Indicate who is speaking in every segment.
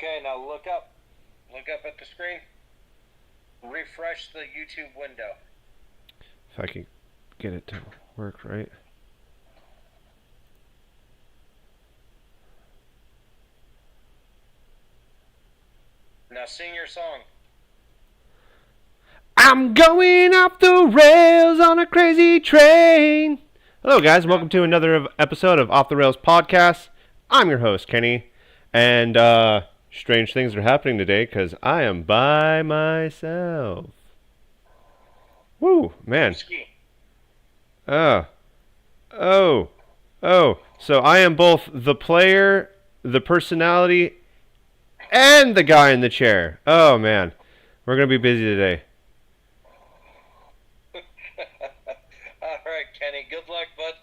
Speaker 1: Okay, now look up. Look up at the screen. Refresh the YouTube window.
Speaker 2: If I can get it to work right.
Speaker 1: Now sing your song.
Speaker 2: I'm going off the rails on a crazy train. Hello, guys. Welcome to another episode of Off the Rails Podcast. I'm your host, Kenny. And strange things are happening today because I am by myself. Woo, man. Oh. So I am both the player, the personality, and the guy in the chair. Oh, man. We're going to be busy today.
Speaker 1: All right, Kenny. Good luck, bud.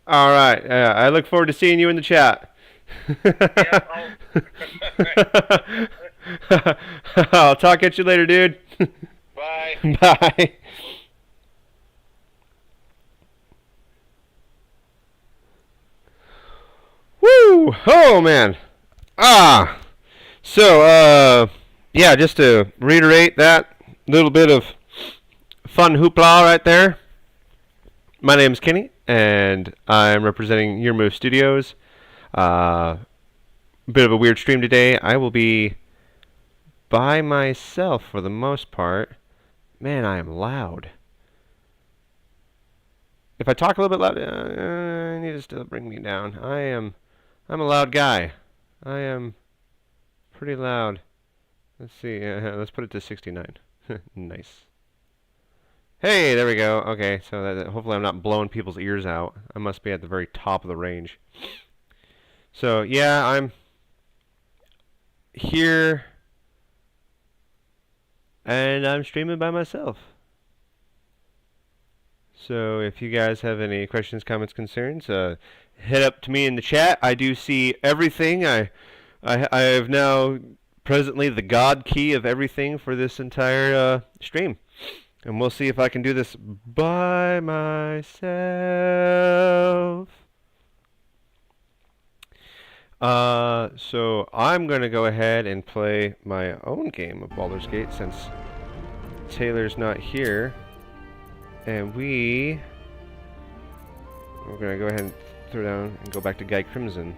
Speaker 2: All right. I look forward to seeing you in the chat. I'll talk at you later, dude.
Speaker 1: Bye.
Speaker 2: Bye. Woo! Oh, man. So, yeah, just to reiterate that little bit of fun hoopla right there. My name is Kenny, and I'm representing Your Move Studios. Bit of a weird stream today. I will be by myself for the most part. Man, I am loud. If I talk a little bit loud, I need to still bring me down. I'm a loud guy. I am pretty loud. Let's see. Let's put it to 69. Nice. Hey, there we go. Okay, so hopefully I'm not blowing people's ears out. I must be at the very top of the range. So, yeah, I'm here, and I'm streaming by myself. So, if you guys have any questions, comments, concerns, hit up to me in the chat. I do see everything. I have now presently the God key of everything for this entire stream. And we'll see if I can do this by myself. So I'm going to go ahead and play my own game of Baldur's Gate since Taylor's not here. And we're going to go ahead and throw down and go back to Guy Crimson.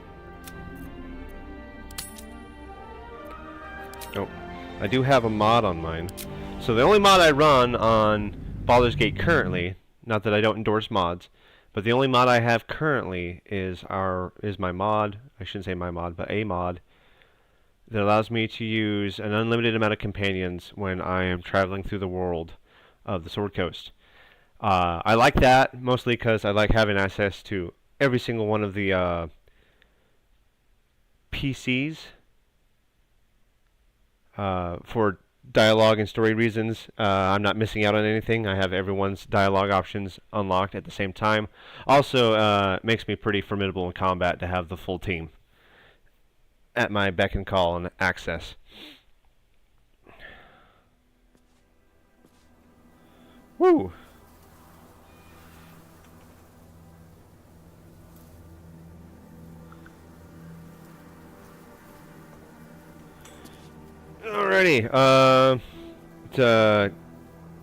Speaker 2: Oh, I do have a mod on mine. So the only mod I run on Baldur's Gate currently, not that I don't endorse mods, but the only mod I have currently is my mod. I shouldn't say my mod, but a mod that allows me to use an unlimited amount of companions when I am traveling through the world of the Sword Coast. I like that mostly because I like having access to every single one of the PCs for dialogue and story reasons. I'm not missing out on anything. I have everyone's dialogue options unlocked at the same time. Also, makes me pretty formidable in combat to have the full team at my beck and call and access. Woo! Alrighty, to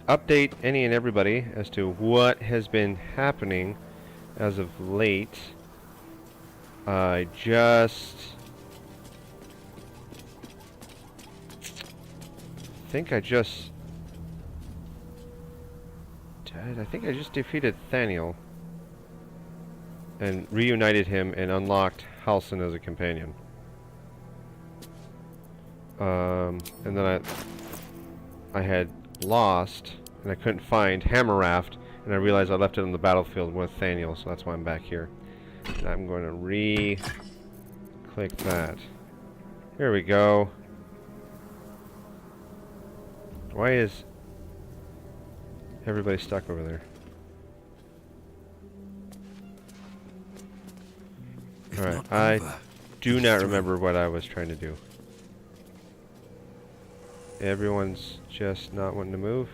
Speaker 2: update any and everybody as to what has been happening as of late, I think I just defeated Thaniel and reunited him and unlocked Halsin as a companion. And then I had lost, and I couldn't find Hammerraft, and I realized I left it on the battlefield with Thaniel, so that's why I'm back here. And I'm going to re-click that. Here we go. Why is everybody stuck over there? Alright, I do not remember what I was trying to do. Everyone's just not wanting to move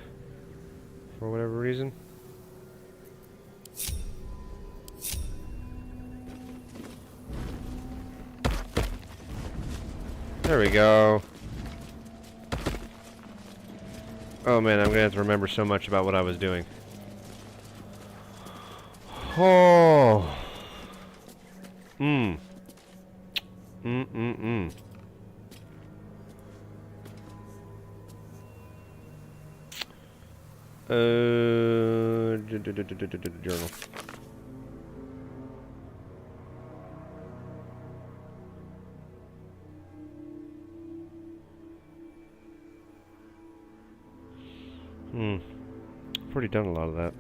Speaker 2: for whatever reason. There we go. Oh man, I'm gonna have to remember so much about what I was doing. Oh. Mm. Mm. Journal. I've already done a lot of that.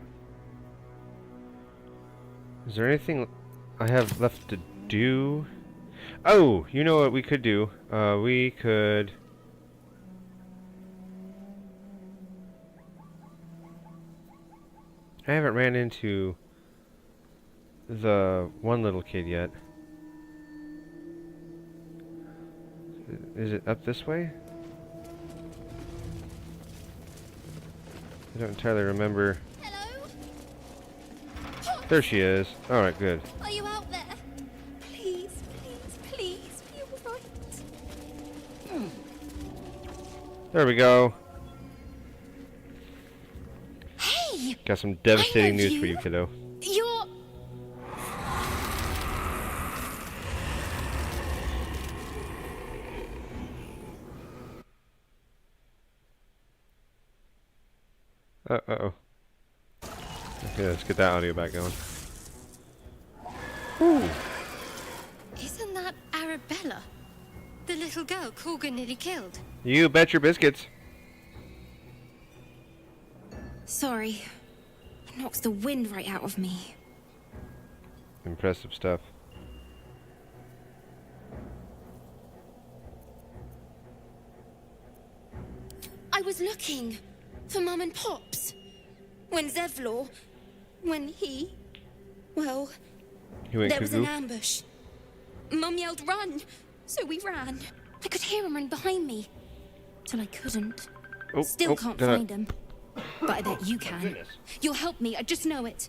Speaker 2: Is there anything I have left to do? Oh, you know what we could do? We could... I haven't ran into the one little kid yet. Is it up this way? I don't entirely remember.
Speaker 3: Hello?
Speaker 2: There she is. Alright, good.
Speaker 3: Are you out there? Please, please, be alright.
Speaker 2: There we go.
Speaker 3: Hey!
Speaker 2: Got some devastating
Speaker 3: know
Speaker 2: news
Speaker 3: you.
Speaker 2: for you, kiddo.
Speaker 3: You're...
Speaker 2: Uh-oh. Okay, let's get that audio back going.
Speaker 4: Isn't that Arabella? The little girl Corgan nearly killed.
Speaker 2: You bet your biscuits.
Speaker 3: Sorry. It knocks the wind right out of me.
Speaker 2: Impressive stuff.
Speaker 3: I was looking for Mum and Pops. When Zevlor... When he... Well,
Speaker 2: You went
Speaker 3: there was an
Speaker 2: cuckoo?
Speaker 3: ambush. Mum yelled, run! So we ran. I could hear him run behind me. Till I couldn't.
Speaker 2: Oh,
Speaker 3: Still
Speaker 2: oh,
Speaker 3: can't
Speaker 2: did I-
Speaker 3: find him. But I bet you can.
Speaker 2: Goodness.
Speaker 3: You'll help me, I just know it.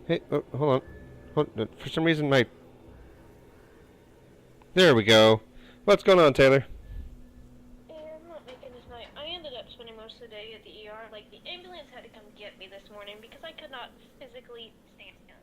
Speaker 2: Hey, oh, hold on. For some reason, my... There we go. What's going on, Taylor?
Speaker 5: Yeah, I'm not making this night. I ended up spending most of the day at the ER. Like, the ambulance had to come get me this morning because I could not physically stand it.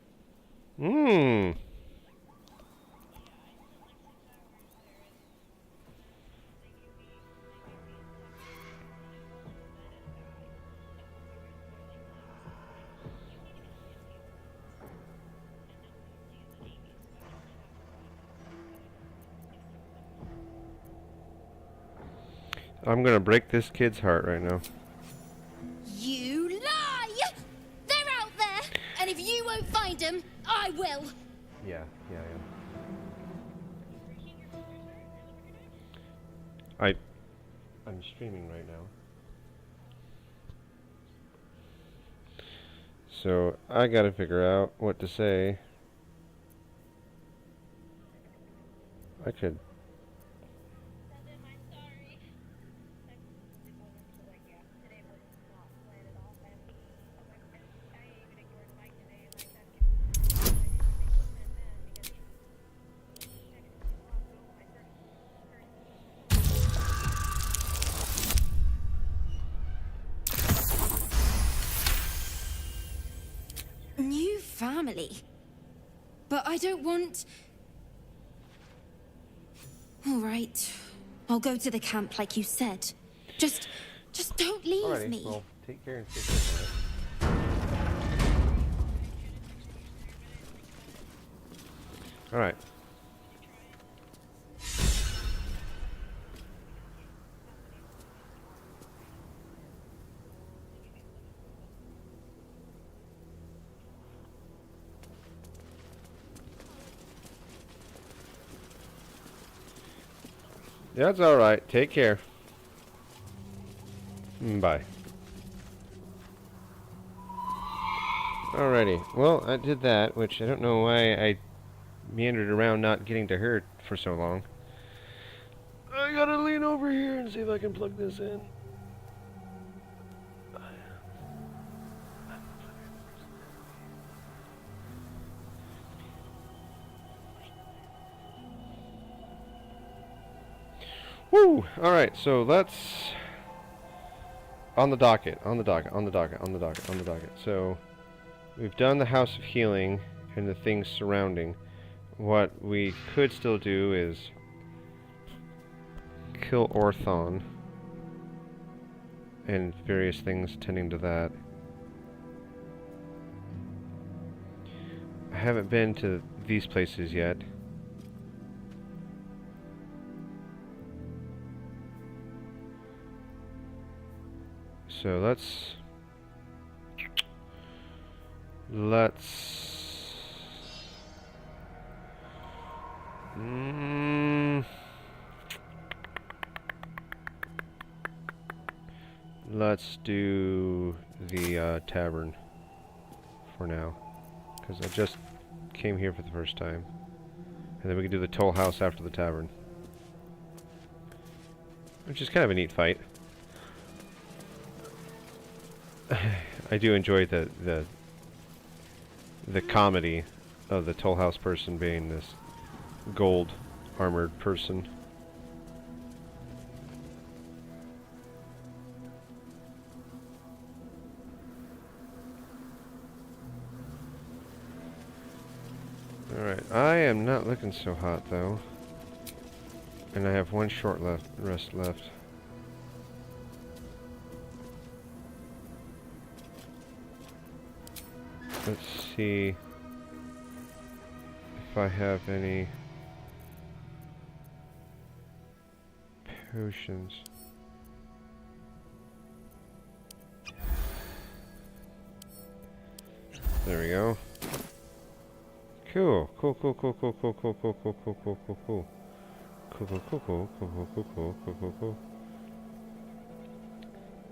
Speaker 2: I'm gonna break this kid's heart right now.
Speaker 3: You lie! They're out there! And if you won't find them, I will!
Speaker 2: Yeah. I'm streaming right now. So I gotta figure out what to say. I could...
Speaker 3: New family. But I don't want... All right. I'll go to the camp like you said. Just don't leave me.
Speaker 2: Well, take care and stay safe. Alright. That's alright. Take care. Bye. Alrighty. Well, I did that, which I don't know why I meandered around not getting to her for so long. I gotta lean over here and see if I can plug this in. Woo! Alright, so let's... On the docket. So, we've done the House of Healing and the things surrounding. What we could still do is kill Orthon and various things tending to that. I haven't been to these places yet. So let's let's do the tavern for now, because I just came here for the first time, and then we can do the Toll House after the tavern, which is kind of a neat fight. I do enjoy the comedy of the Toll House person being this gold armored person. Alright, I am not looking so hot though. And I have one short rest left. Let's see if I have any potions. There we go. Cool. Cool.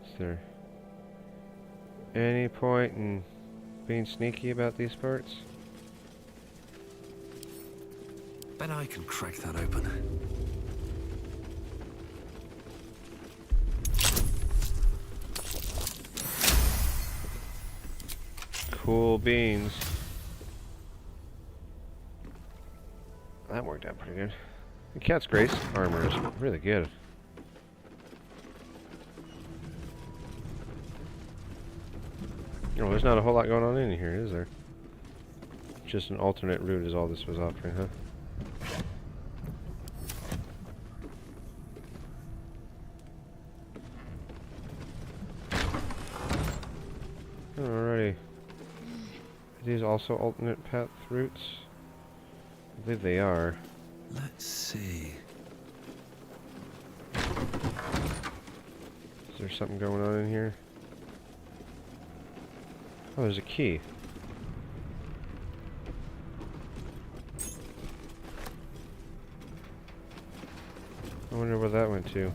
Speaker 2: Is there any point in being sneaky about these parts?
Speaker 6: Bet I can crack that open.
Speaker 2: Cool beans. That worked out pretty good. The Cat's Grace armor is really good. Oh, there's not a whole lot going on in here, is there? Just an alternate route is all this was offering, huh? Alrighty. Are these also alternate path routes? I believe they are.
Speaker 6: Let's see.
Speaker 2: Is there something going on in here? Oh, there's a key. I wonder where that went to.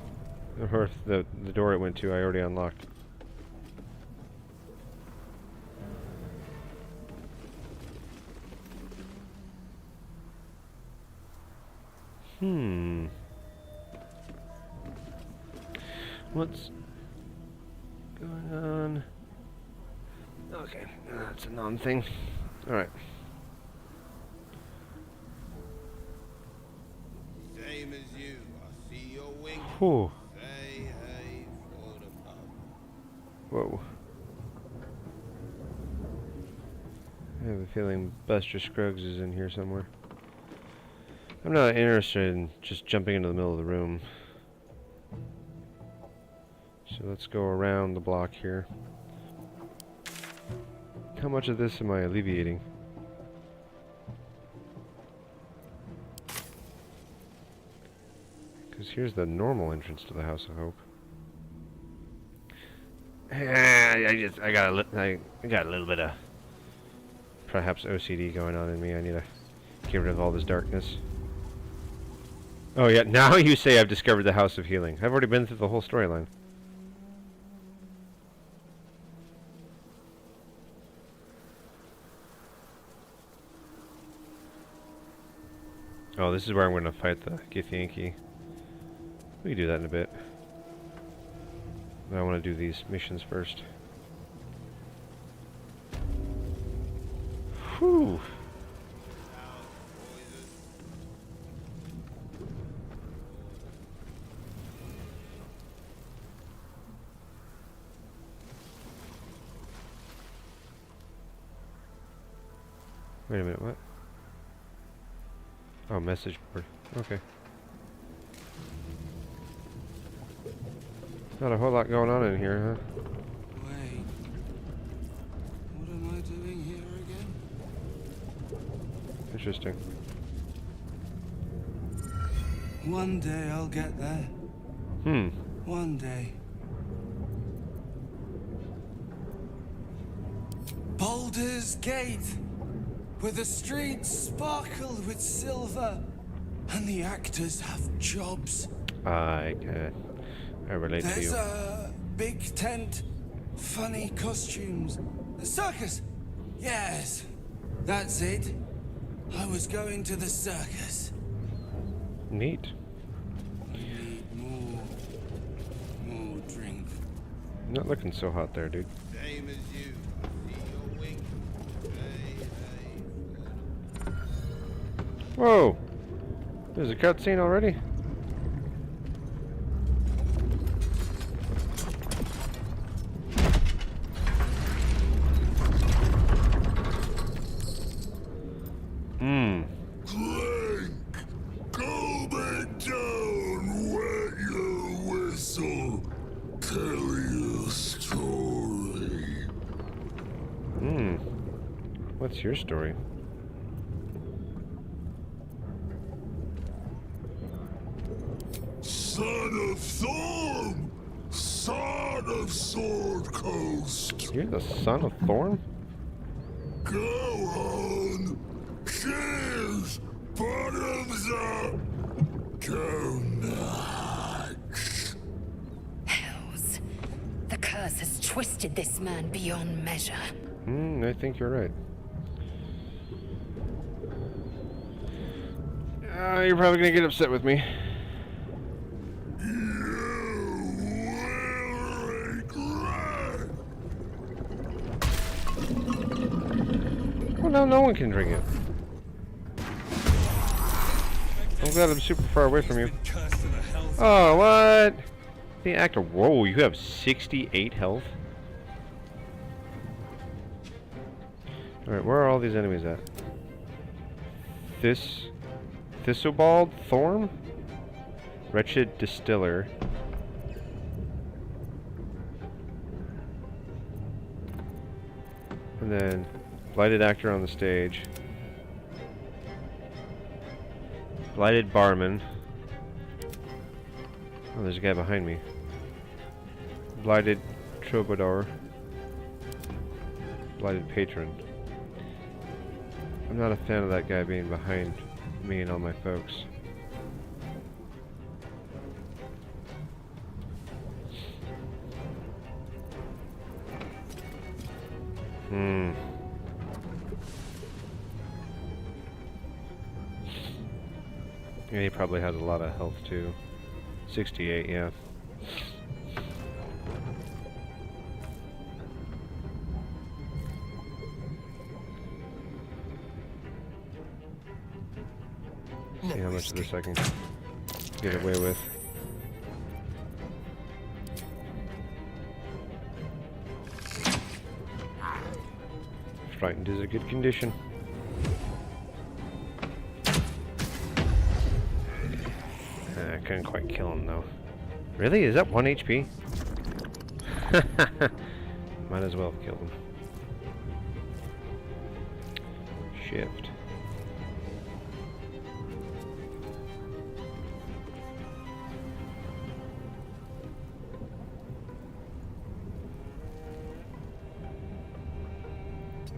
Speaker 2: Or if the door it went to I already unlocked. What's going on? Okay, that's a non-thing. Alright.
Speaker 7: Same as you. I see your wink.
Speaker 2: Whew.
Speaker 7: Say hey for the pub.
Speaker 2: Whoa. I have a feeling Buster Scruggs is in here somewhere. I'm not interested in just jumping into the middle of the room. So let's go around the block here. How much of this am I alleviating? Because here's the normal entrance to the House of Hope. I got a little bit of perhaps OCD going on in me. I need to get rid of all this darkness. Oh yeah, now you say I've discovered the House of Healing. I've already been through the whole storyline. Oh, this is where I'm going to fight the Githyanki. We can do that in a bit. But I want to do these missions first. Whew. Wait a minute, what? Oh, message board. Okay. Not a whole lot going on in here, huh?
Speaker 7: Wait. What am I doing here again?
Speaker 2: Interesting.
Speaker 7: One day I'll get there.
Speaker 2: Hmm.
Speaker 7: One day. Baldur's Gate, where the streets sparkle with silver, and the actors have jobs.
Speaker 2: I relate to
Speaker 7: There's
Speaker 2: you.
Speaker 7: a big tent, funny costumes, a circus. Yes, that's it. I was going to the circus.
Speaker 2: Neat.
Speaker 7: I need more drink.
Speaker 2: Not looking so hot there, dude.
Speaker 7: Same as you. I see your wink. Hey.
Speaker 2: Whoa! There's a cutscene already? Hmm.
Speaker 8: Go back down, wet your whistle, tell your story.
Speaker 2: Hmm. What's your story?
Speaker 8: Son of Thorm, son of Sword Coast.
Speaker 2: You're the son of Thorm?
Speaker 8: Go on. Cheers, bottoms up. Go nuts.
Speaker 9: Hells. The curse has twisted this man beyond measure.
Speaker 2: Hmm, I think you're right. You're probably gonna get upset with me. Well, now no one can drink it. I'm glad I'm super far away from you. Oh, what? The actor. Whoa, you have 68 health? Alright, where are all these enemies at? Thistlebauld Thorm? Wretched Distiller. And then Blighted Actor on the stage. Blighted Barman. Oh, there's a guy behind me. Blighted Troubadour. Blighted Patron. I'm not a fan of that guy being behind me and all my folks. Hmm. Yeah, he probably has a lot of health too. 68, yeah. See how much of this I can get away with. Frightened is a good condition. I couldn't quite kill him though. Really? Is that 1 HP? Might as well have killed him. Shift.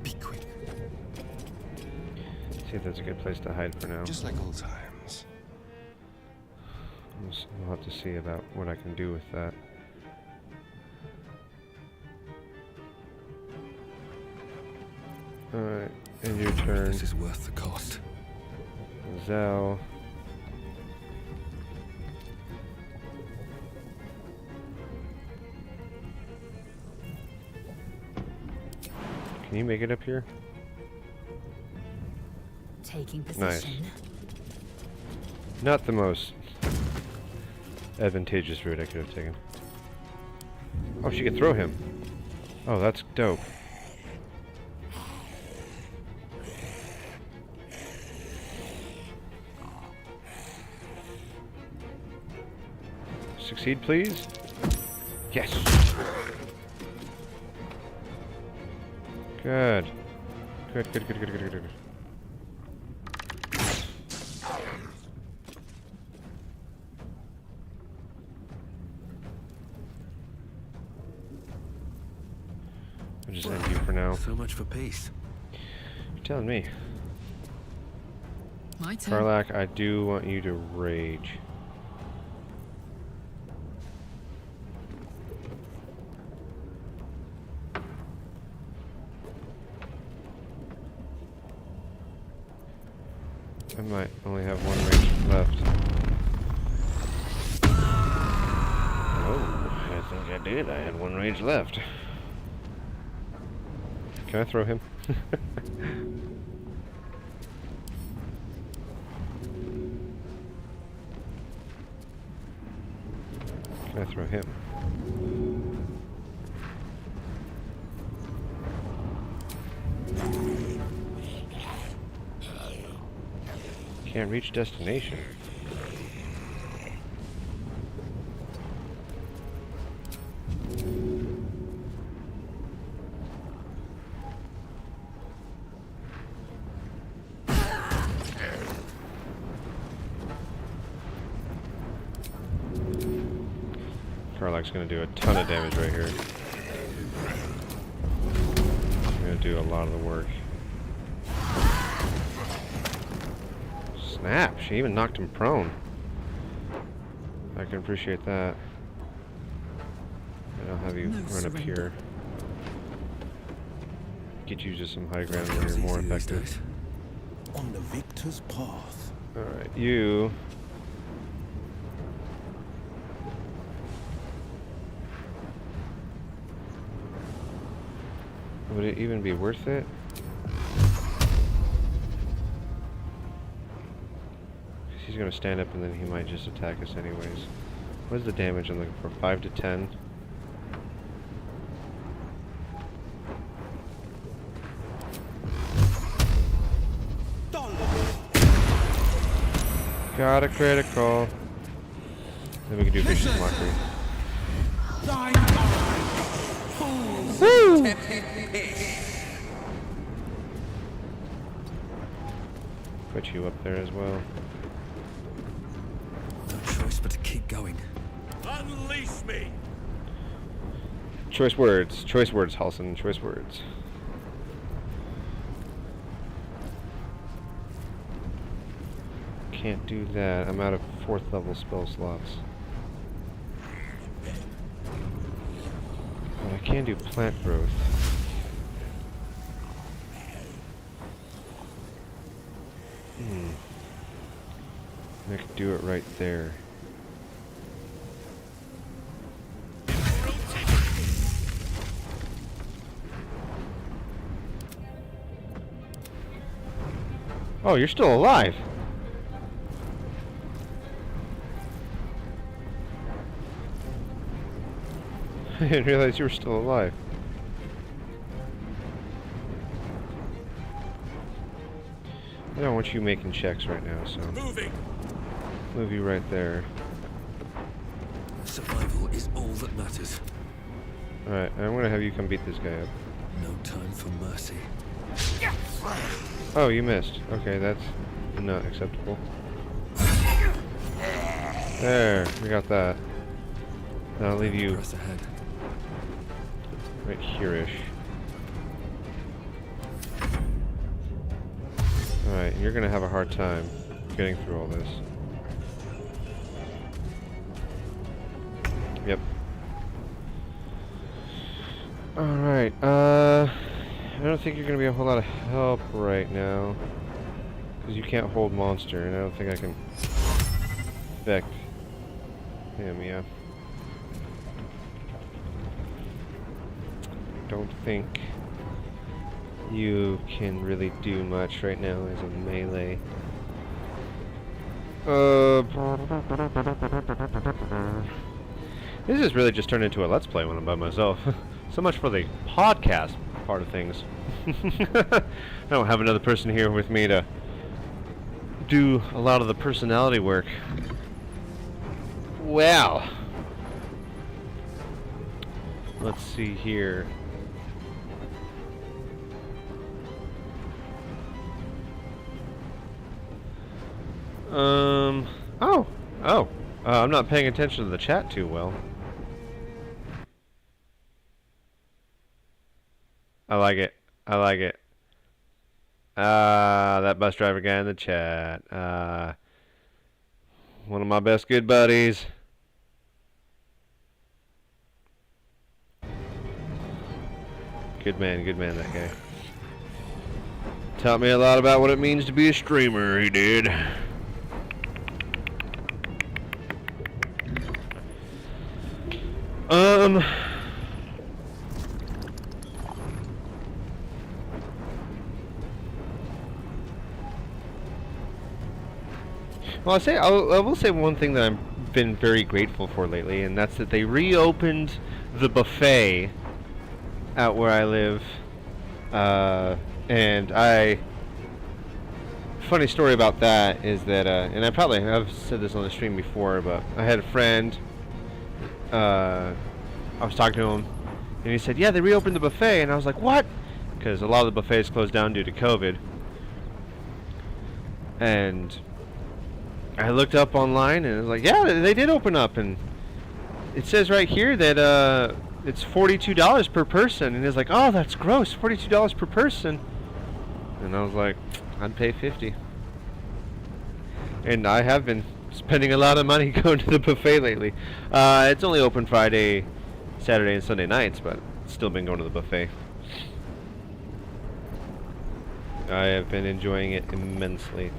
Speaker 6: Be quick.
Speaker 2: See if that's a good place to hide for now.
Speaker 6: Just like old times.
Speaker 2: We'll have to see about what I can do with that. Alright, and your turn.
Speaker 6: This is worth the cost.
Speaker 2: Zell. Can you make it up here?
Speaker 9: Taking
Speaker 2: Nice.
Speaker 9: position.
Speaker 2: Not the most advantageous route I could have taken. Oh, she could throw him. Oh, that's dope. Succeed, please. Yes. Good. Good, good, good, good, good, good, good. I'll just end you for now.
Speaker 6: So much for peace.
Speaker 2: You're telling me.
Speaker 10: My turn.
Speaker 2: Karlach, I do want you to rage. I might only have one rage left. Oh, I think I did. I had one rage left. Can I throw him? Can I throw him? Can't reach destination. Karlach's gonna do a ton of damage right here. I'm gonna do a lot of the work. Snap! She even knocked him prone. I can appreciate that. And I'll have you run up here. Get you just some high ground where you're more effective.
Speaker 8: On the victor's path.
Speaker 2: Alright, you... Would it even be worth it? He's gonna stand up and then he might just attack us anyways. What is the damage I'm looking for? 5 to 10? Got a critical. Then we can do vicious mockery. Woo! Put you up there as well.
Speaker 6: No choice but to keep going.
Speaker 8: Unleash me!
Speaker 2: Choice words, Halsin, choice words. Can't do that. I'm out of 4th level spell slots. But I can do plant growth. I could do it right there. Oh, you're still alive. I didn't realize you were still alive. I don't want you making checks right now, so move you right there.
Speaker 6: Survival is all that matters.
Speaker 2: Alright, I'm gonna have you come beat this guy up.
Speaker 6: No time for mercy.
Speaker 2: Oh, you missed. Okay, that's not acceptable. There, we got that. Now I'll leave you
Speaker 6: Press ahead.
Speaker 2: right here-ish. Alright, you're gonna have a hard time getting through all this. Yep. Alright, I don't think you're gonna be a whole lot of help right now. Because you can't hold monster, and I don't think I can affect him, yeah. Don't think you can really do much right now as a melee. This has really just turned into a Let's Play when I'm by myself. So much for the podcast part of things. I don't have another person here with me to do a lot of the personality work. Well, let's see here. I'm not paying attention to the chat too well. I like it. I like it. That bus driver guy in the chat. One of my best good buddies. Good man, that guy. Taught me a lot about what it means to be a streamer, he did. Well, I will say one thing that I've been very grateful for lately, and that's that they reopened the buffet out where I live. And funny story about that is that, and I've said this on the stream before, but I had a friend, I was talking to him, and he said, yeah, they reopened the buffet, and I was like, what? Because a lot of the buffets closed down due to COVID. And I looked up online, and it was like, yeah, they did open up, and it says right here that, it's $42 per person, and it's like, oh, that's gross, $42 per person. And I was like, I'd pay $50. And I have been spending a lot of money going to the buffet lately. It's only open Friday, Saturday, and Sunday nights, but still been going to the buffet. I have been enjoying it immensely.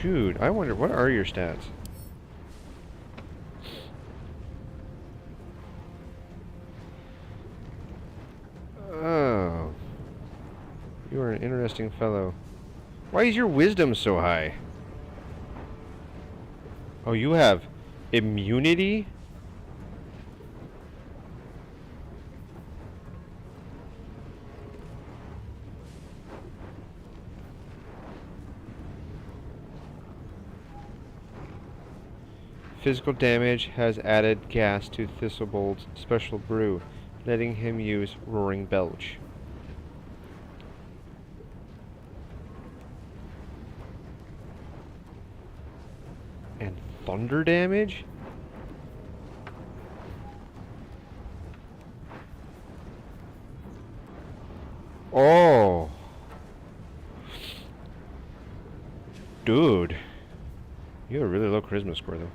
Speaker 2: Shoot, I wonder, what are your stats? Oh. You are an interesting fellow. Why is your wisdom so high? Oh, you have immunity? Physical damage has added gas to Thistlebolt's special brew, letting him use Roaring Belch. And thunder damage? Oh. Dude. You have a really low charisma score, though.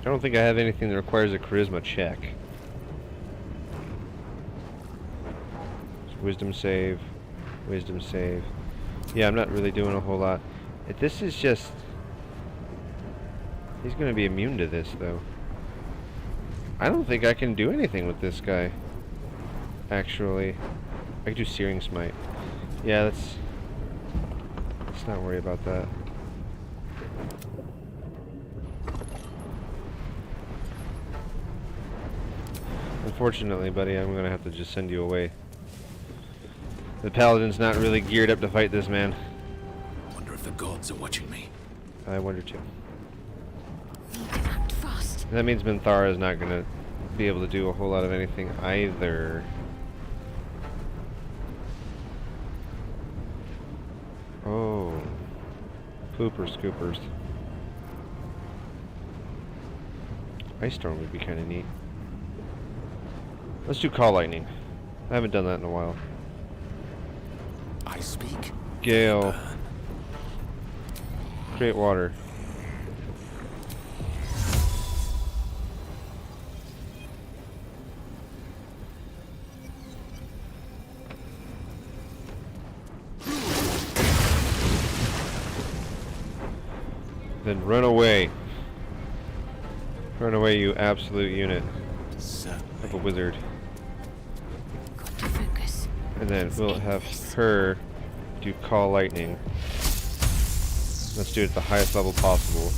Speaker 2: I don't think I have anything that requires a charisma check. Wisdom save. Wisdom save. Yeah, I'm not really doing a whole lot. This is just... He's going to be immune to this, though. I don't think I can do anything with this guy. Actually. I can do Searing Smite. Yeah, let's not worry about that. Unfortunately, buddy, I'm going to have to just send you away. The Paladin's not really geared up to fight this man.
Speaker 6: I wonder if the gods are watching me.
Speaker 2: I wonder too.
Speaker 4: Act fast.
Speaker 2: That means Minthara is not going to be able to do a whole lot of anything either. Oh. Pooper scoopers. Ice Storm would be kind of neat. Let's do Call Lightning. I haven't done that in a while.
Speaker 6: I speak.
Speaker 2: Gale. Create water. Then run away. Run away, you absolute unit of a wizard.
Speaker 4: Got to focus.
Speaker 2: And then we'll have her do Call Lightning. Let's do it at the highest level possible.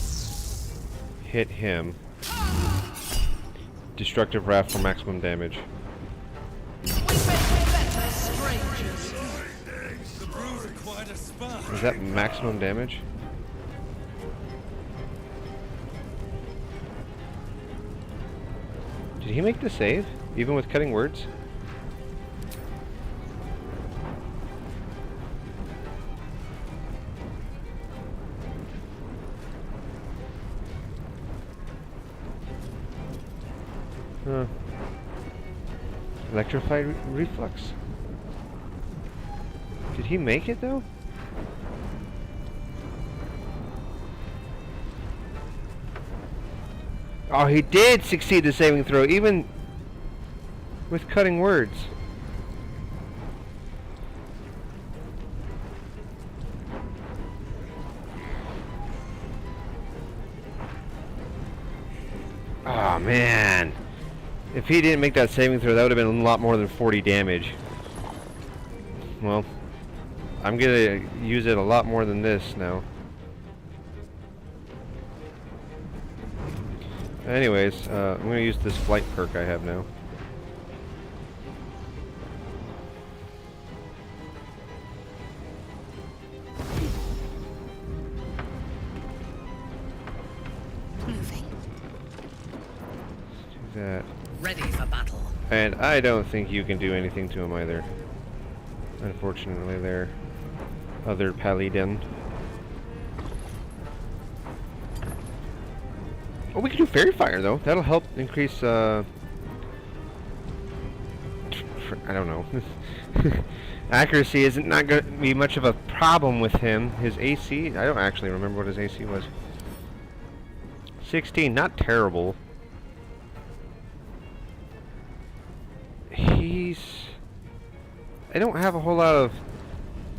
Speaker 2: Hit him. Destructive Wrath for maximum damage. Is that maximum damage? Did he make the save? Even with cutting words? Huh. Electrified reflux. Did he make it though? Oh, he did succeed the saving throw, even with cutting words. Oh man. If he didn't make that saving throw, that would have been a lot more than 40 damage. Well, I'm gonna use it a lot more than this now. Anyways, I'm gonna use this flight perk I have now.
Speaker 9: Moving.
Speaker 2: Let's do that.
Speaker 9: Ready for battle.
Speaker 2: And I don't think you can do anything to him either. Unfortunately, there. Other Paladin. Oh, we can do Fairy Fire though. That'll help increase. I don't know. Accuracy isn't not going to be much of a problem with him. His AC, I don't actually remember what his AC was. 16, not terrible. I don't have a whole lot of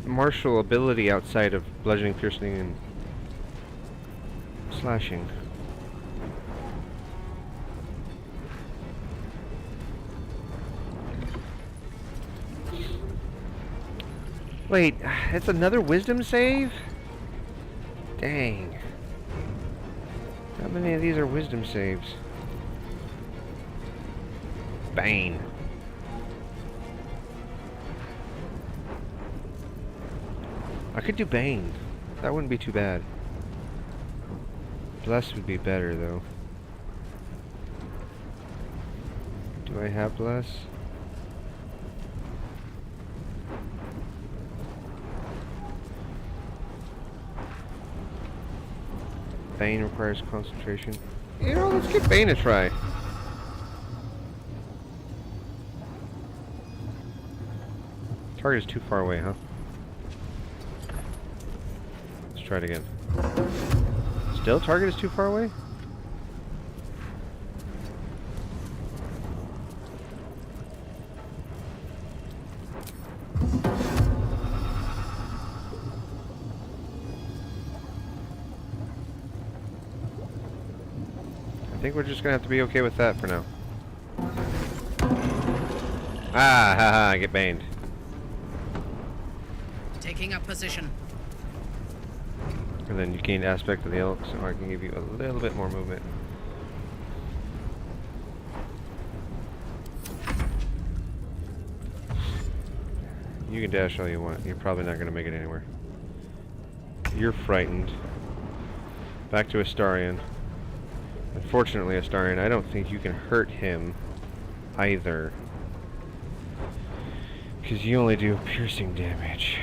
Speaker 2: martial ability outside of bludgeoning, piercing, and slashing. Wait, it's another wisdom save? Dang. How many of these are wisdom saves? Bane. I could do Bane. That wouldn't be too bad. Bless would be better, though. Do I have Bless? Bane requires concentration. You know, let's give Bane a try. Target is too far away, huh? Let's try it again. Still, target is too far away? I think we're just gonna have to be okay with that for now. Ah, haha, I get baned.
Speaker 9: Taking up position.
Speaker 2: And then you gain aspect of the elk, so I can give you a little bit more movement. You can dash all you want. You're probably not gonna make it anywhere. You're frightened. Back to Astarion. Unfortunately, Astarion, I don't think you can hurt him either. Because you only do piercing damage.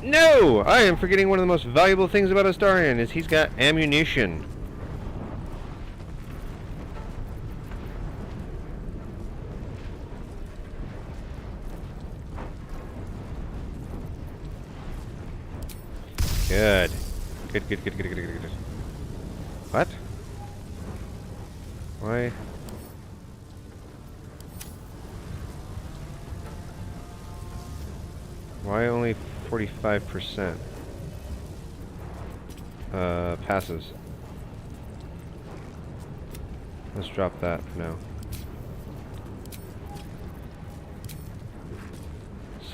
Speaker 2: No! I am forgetting one of the most valuable things about Astarion is he's got ammunition. Good. Good. What? Why? Why only 45%? Passes. Let's drop that for now.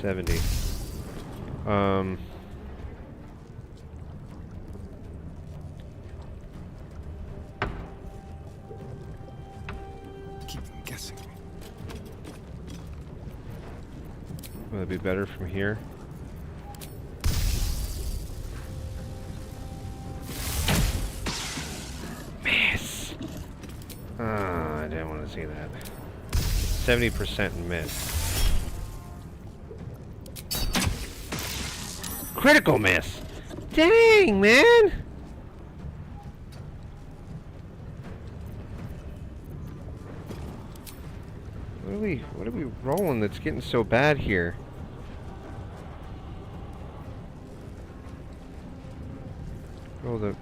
Speaker 2: 70.
Speaker 6: Keep them guessing.
Speaker 2: Will it be better from here? Miss! 70% miss. Critical miss! Dang, man! What are we rolling that's getting so bad here? Roll the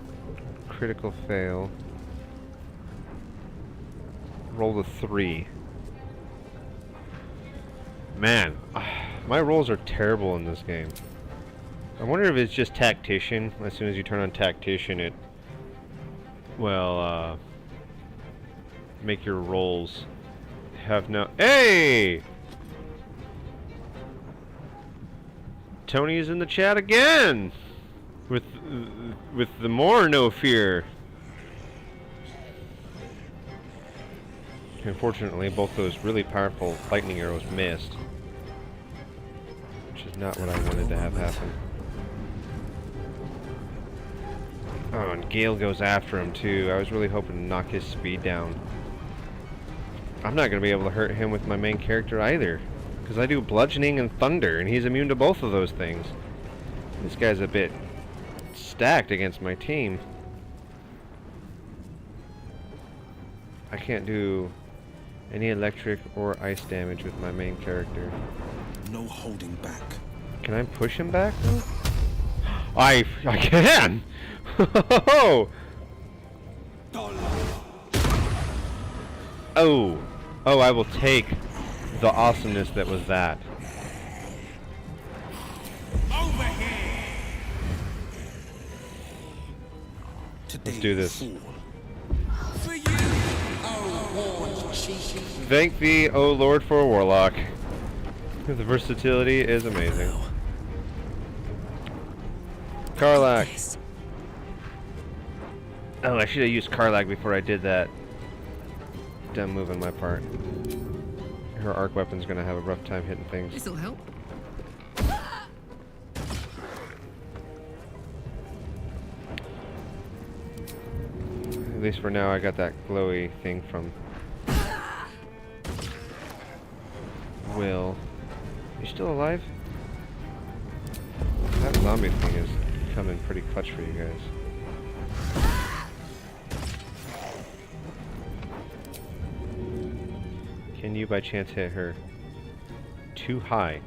Speaker 2: critical fail. Roll the 3. Man, my rolls are terrible in this game. I wonder if it's just tactician. As soon as you turn on tactician, it will make your rolls have no. Hey! Tony's in the chat again with the more no fear. Unfortunately, both those really powerful lightning arrows missed, which is not what I wanted to have happen. Oh, and Gale goes after him too. I was really hoping to knock his speed down. I'm not going to be able to hurt him with my main character either, because I do bludgeoning and thunder, and he's immune to both of those things. This guy's a bit stacked against my team. I can't do any electric or ice damage with my main character.
Speaker 8: No holding back.
Speaker 2: Can I push him back though? I can! Oh! Oh, I will take the awesomeness that was that.
Speaker 8: Over here.
Speaker 2: Let's do this.
Speaker 8: For you. Oh, cheeky.
Speaker 2: Thank thee, O Lord, for a warlock. The versatility is amazing. Karlach. Oh, I should have used Karlach before I did that. Dumb move on my part. Her arc weapon's gonna have a rough time hitting things.
Speaker 9: This'll help.
Speaker 2: At least for now, I got that glowy thing from Will. You still alive? That zombie thing is coming pretty clutch for you guys. Can you by chance hit her? Too high.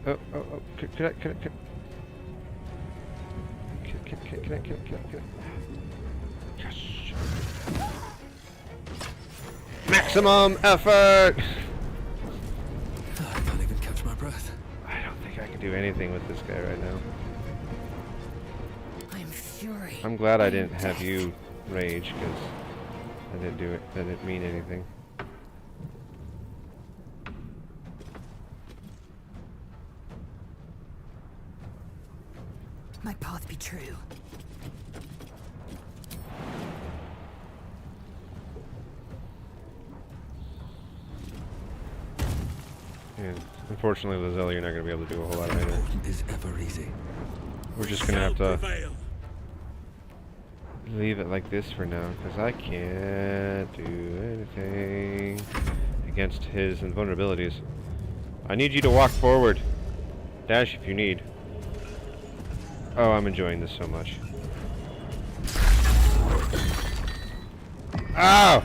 Speaker 2: Oh. Oh. Can I? Yes. Maximum effort!
Speaker 6: I can't even catch my breath.
Speaker 2: I don't think I can do anything with this guy right now.
Speaker 9: I'm fury.
Speaker 2: I'm glad I didn't have you rage, because I didn't do it. That didn't mean anything.
Speaker 9: My path be true.
Speaker 2: And unfortunately, Lizelle, you're not going to be able to do a whole lot either.
Speaker 6: Is ever easy.
Speaker 2: We're just going to have to
Speaker 8: Prevail.
Speaker 2: leave it like this for now, because I can't do anything against his invulnerabilities. I need you to walk forward. Dash if you need. Oh, I'm enjoying this so much. Ow!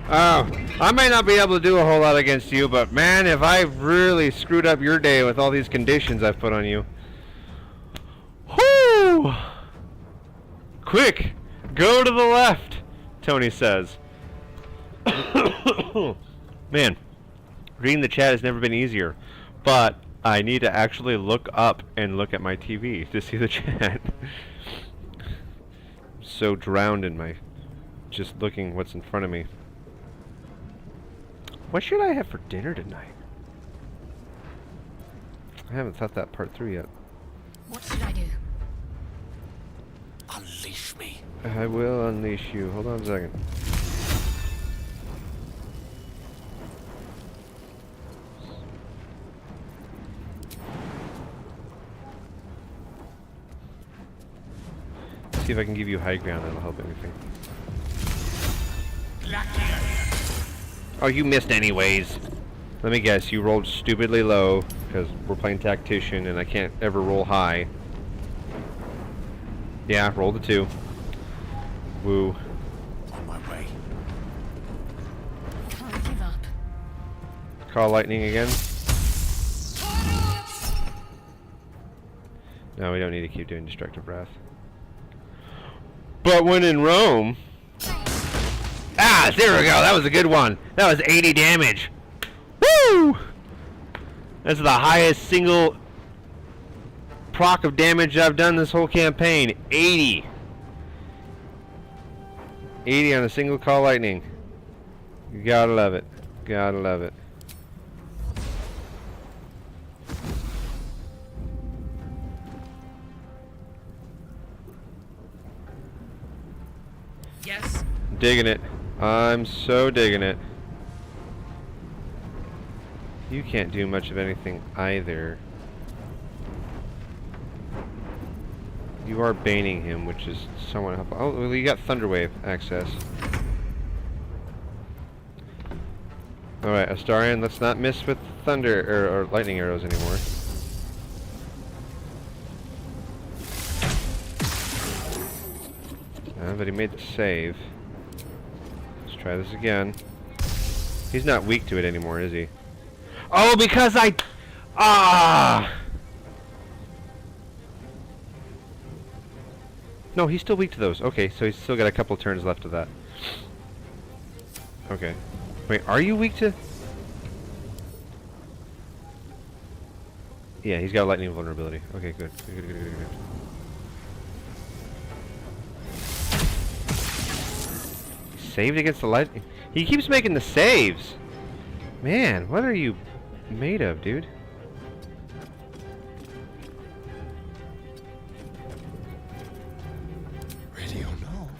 Speaker 2: Oh! I may not be able to do a whole lot against you, but man, if I've really screwed up your day with all these conditions I've put on you. Whoo! Quick! Go to the left! Tony says. Man, reading the chat has never been easier, but I need to actually look up and look at my TV to see the chat. I'm so drowned in my just looking what's in front of me. What should I have for dinner tonight? I haven't thought that part through yet.
Speaker 9: What should I do?
Speaker 6: Unleash me.
Speaker 2: I will unleash you. Hold on a second. see if I can give you high ground. That'll help anything. Oh, you missed anyways. Let me guess, you rolled stupidly low because we're playing tactician and I can't ever roll high. Yeah, roll the 2. Woo.
Speaker 8: On my way.
Speaker 4: Can't give up.
Speaker 2: Call lightning again. No, we don't need to keep doing destructive breath. But when in Rome... Ah, there we go. That was a good one. That was 80 damage. Woo! That's the highest single proc of damage I've done this whole campaign. 80. 80 on a single call lightning. You gotta love it. Gotta love it.
Speaker 8: Yes.
Speaker 2: Digging it. I'm so digging it. You can't do much of anything either. You are baning him, which is somewhat helpful. Oh, well, you got Thunderwave access. Alright, Astarion, let's not miss with thunder or lightning arrows anymore. But he made the save. Let's try this again. He's not weak to it anymore, is he? Oh, because I... Ah! No, he's still weak to those. Okay, so he's still got a couple turns left of that. Okay. Wait, are you weak to... Yeah, he's got lightning vulnerability. Okay, good. Good. Saved against the lightning. He keeps making the saves. Man, what are you made of, dude?
Speaker 6: Ready or no?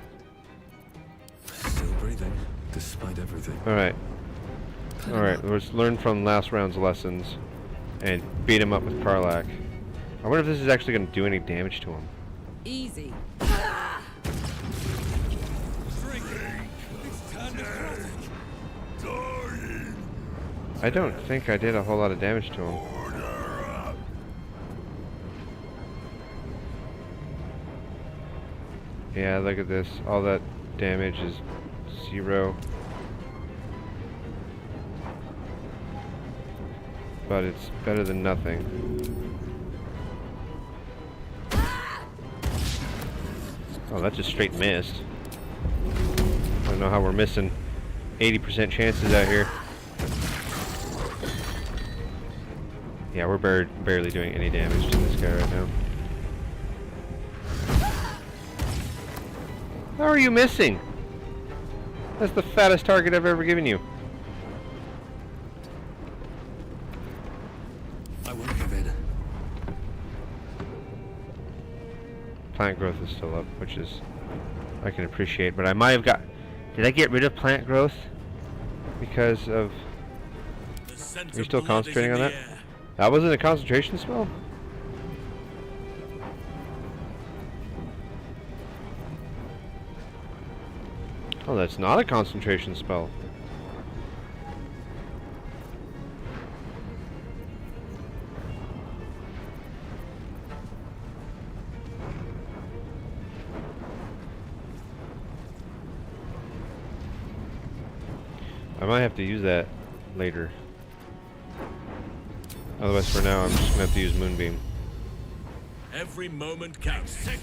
Speaker 6: Still breathing, despite everything.
Speaker 2: Alright. Alright, let's learn from last round's lessons and beat him up with Karlach. I wonder if this is actually going to do any damage to him.
Speaker 9: Easy.
Speaker 2: I don't think I did a whole lot of damage to him. Yeah, look at this. All that damage is 0. But it's better than nothing. Oh, that just straight missed. I don't know how we're missing 80% chances out here. Yeah, we're barely doing any damage to this guy right now. How are you missing? That's the fattest target I've ever given you.
Speaker 6: I won't give in.
Speaker 2: Plant growth is still up, which is I can appreciate, but I might have got... Did I get rid of plant growth because of... Are you still concentrating on that? That wasn't a concentration spell? Oh, that's not a concentration spell. I might have to use that later. Otherwise, for now, I'm just gonna have to use Moonbeam.
Speaker 8: Every moment counts.
Speaker 2: I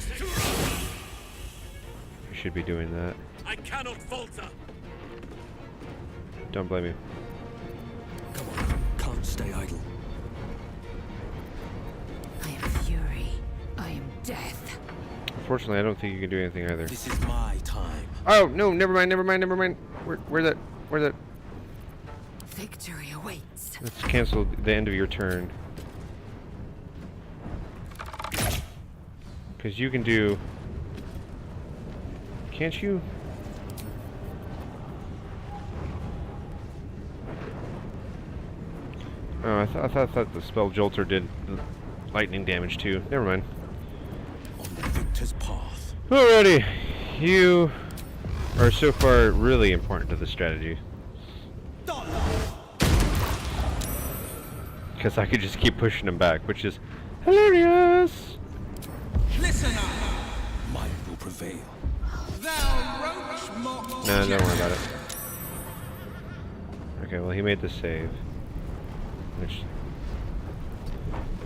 Speaker 2: should be doing that.
Speaker 8: I cannot falter.
Speaker 2: Don't blame me.
Speaker 6: Come on, can't stay idle.
Speaker 9: I am fury. I am death.
Speaker 2: Unfortunately, I don't think you can do anything either.
Speaker 8: This is my time.
Speaker 2: Oh no! Never mind. Where's that?
Speaker 9: Victory awaits.
Speaker 2: Let's cancel the end of your turn. Because you can do... Can't you? Oh, I thought the spell Jolter did lightning damage too. Never mind.
Speaker 8: On the victor's path.
Speaker 2: Alrighty, you are so far really important to the strategy. Because I could just keep pushing him back, which is hilarious.
Speaker 7: Listen up,
Speaker 6: Might will prevail.
Speaker 7: thou roach mock.
Speaker 2: Nah, don't worry about it. Okay, well he made the save. Which,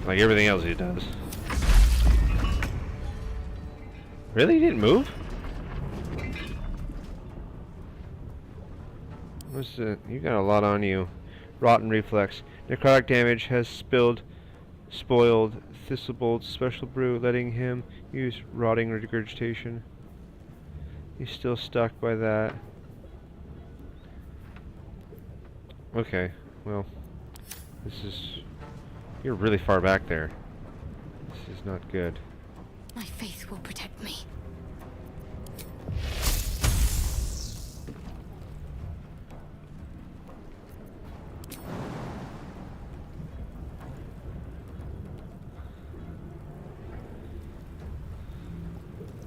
Speaker 2: like everything else he does. Really? He didn't move? What's the... You got a lot on you. Rotten reflex. Necrotic damage has spoiled Thistlebolt's special brew, letting him use rotting regurgitation. He's still stuck by that. Okay, well, this is... You're really far back there. This is not good.
Speaker 4: My faith will protect me.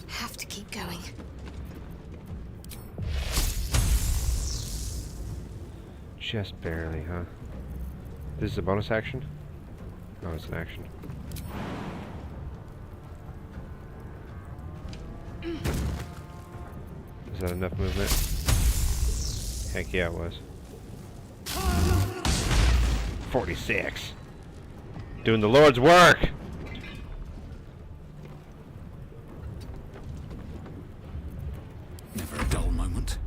Speaker 4: Have to keep going.
Speaker 2: Just barely, huh? This is a bonus action? No, it's an action. Is that enough movement? Heck yeah, it was. 46! Doing the Lord's work!
Speaker 6: Never a dull moment.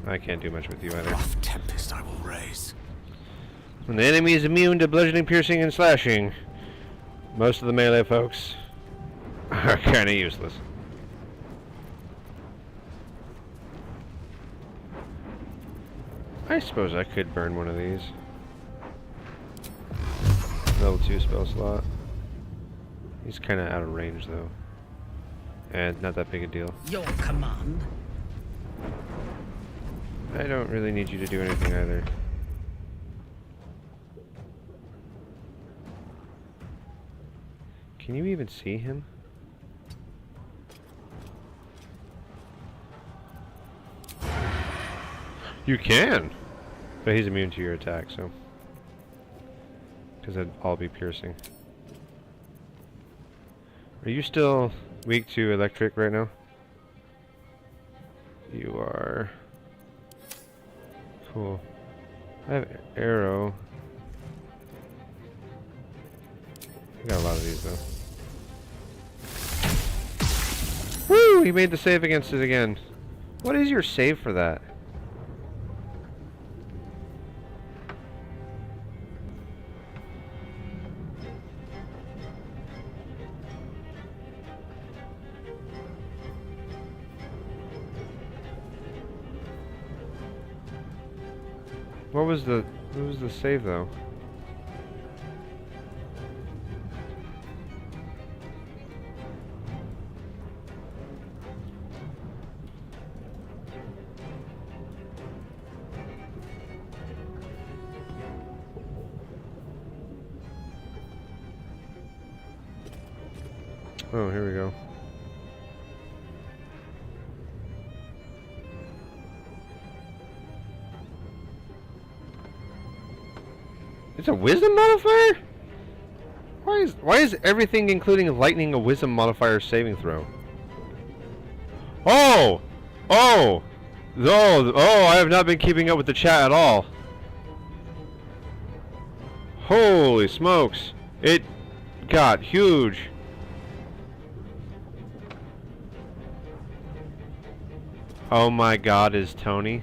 Speaker 2: I can't do much with you either.
Speaker 6: Rough tempest I will raise.
Speaker 2: When the enemy is immune to bludgeoning, piercing, and slashing, most of the melee folks are kinda useless. I suppose I could burn one of these. Level 2 spell slot. He's kinda out of range though. And not that big a deal.
Speaker 9: Your command.
Speaker 2: I don't really need you to do anything either. Can you even see him? You can! But he's immune to your attack, so... Because that'd all be piercing. Are you still weak to electric right now? You are... Cool. I have arrow. I got a lot of these though. Woo! He made the save against it again. What is your save for that? What was the save though? Oh, here we go. It's a wisdom modifier? Why is everything including lightning a wisdom modifier saving throw? Oh! Oh! Oh, I have not been keeping up with the chat at all. Holy smokes. It got huge. Oh my god, is Tony?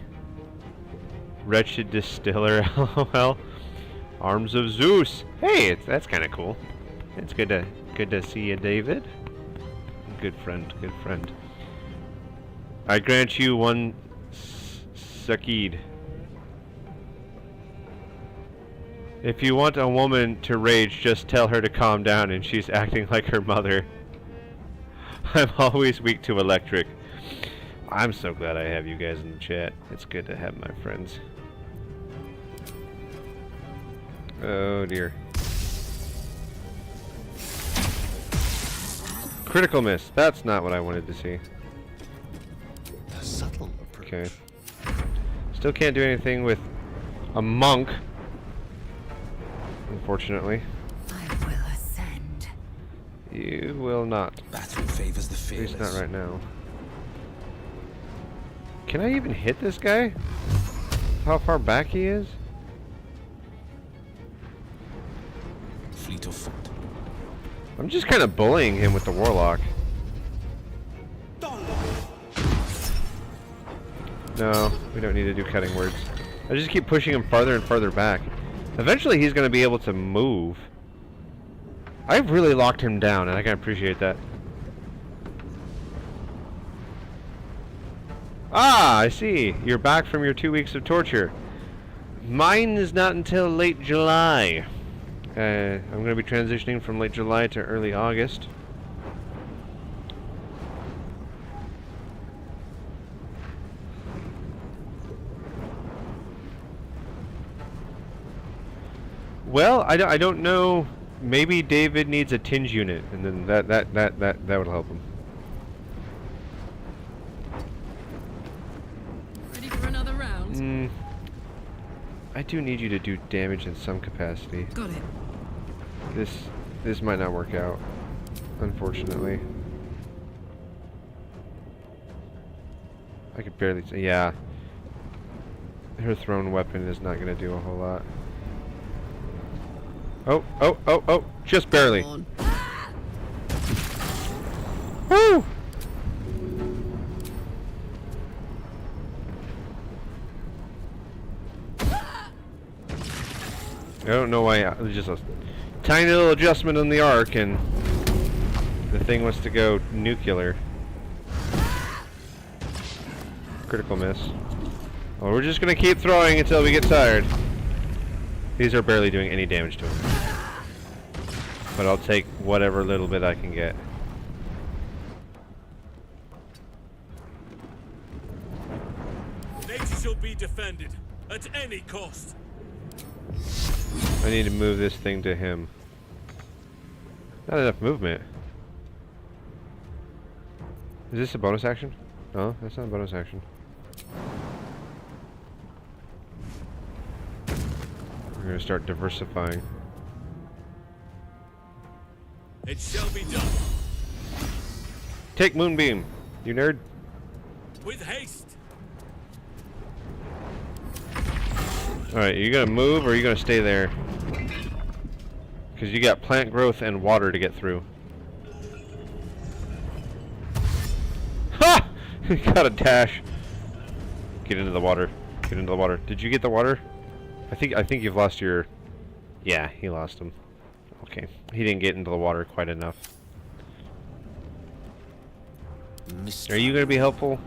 Speaker 2: Wretched Distiller, lol. Arms of Zeus. Hey, that's kind of cool. It's good to see you, David. Good friend, good friend. I grant you one Sakid. If you want a woman to rage, just tell her to calm down and she's acting like her mother. I'm always weak to electric. I'm so glad I have you guys in the chat. It's good to have my friends. Oh dear. Critical miss. That's not what I wanted to see.
Speaker 8: A subtle approach.
Speaker 2: Okay. Still can't do anything with a monk. Unfortunately.
Speaker 9: I will ascend.
Speaker 2: You will not.
Speaker 7: Battle favors the
Speaker 2: At
Speaker 7: fearless.
Speaker 2: least not right now. Can I even hit this guy? How far back he is?
Speaker 7: Fleet of foot.
Speaker 2: I'm just kind of bullying him with the warlock. No, we don't need to do cutting words. I just keep pushing him farther and farther back. Eventually he's going to be able to move. I've really locked him down, and I can appreciate that. Ah, I see. You're back from your 2 weeks of torture. Mine is not until late July. I'm going to be transitioning from late July to early August. Well, I don't know. Maybe David needs a tinge unit, and then that would help him.
Speaker 4: Ready for another round?
Speaker 2: I do need you to do damage in some capacity.
Speaker 4: Got it.
Speaker 2: This might not work out, unfortunately. I could barely say, yeah. Her thrown weapon is not going to do a whole lot. Oh, just barely.
Speaker 4: On.
Speaker 2: Woo! I don't know why. It was just a tiny little adjustment on the arc, and the thing wants to go nuclear. Critical miss. Well, we're just gonna keep throwing until we get tired. These are barely doing any damage to him, but I'll take whatever little bit I can get.
Speaker 8: Nature shall be defended at any cost.
Speaker 2: I need to move this thing to him. Not enough movement. Is this a bonus action? No, that's not a bonus action. We're gonna start diversifying.
Speaker 8: It shall be done.
Speaker 2: Take Moonbeam, you nerd.
Speaker 8: With haste.
Speaker 2: Alright, you gonna move or are you gonna stay there? Because you got plant growth and water to get through. Ha! Got a dash. Get into the water. Get into the water. Did you get the water? I think you've lost your... Yeah, he lost him. Okay. He didn't get into the water quite enough. Are you gonna be helpful?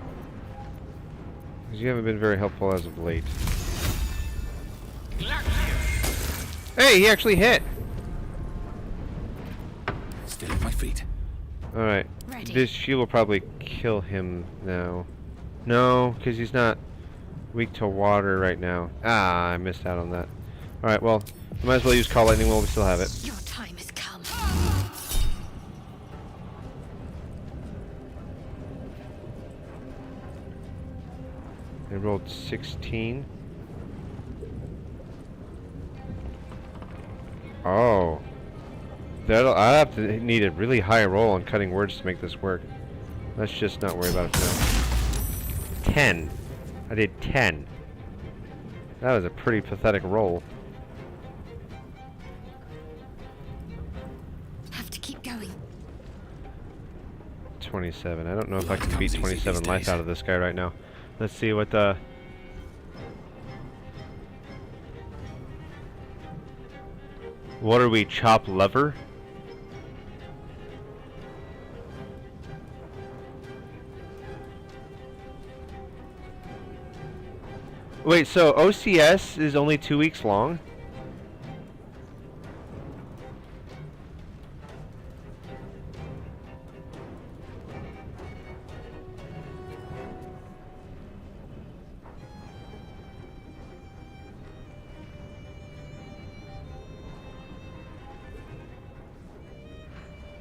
Speaker 2: Because you haven't been very helpful as of late. Hey, he actually hit!
Speaker 7: Still at my feet.
Speaker 2: Alright.
Speaker 9: Ready.
Speaker 2: This shield will probably kill him now. No, because he's not weak to water right now. Ah, I missed out on that. Alright, well, I might as well use Call Lightning while we still have it.
Speaker 9: Your time has come.
Speaker 2: I rolled 16. Oh. I have to need a really high roll on cutting words to make this work. Let's just not worry about it now. 10. I did 10. That was a pretty pathetic roll.
Speaker 9: Have to keep going.
Speaker 2: 27. I don't know if I can beat 27 life out of this guy right now. Let's see what the... What are we, chop lever? Wait, so OCS is only 2 weeks long?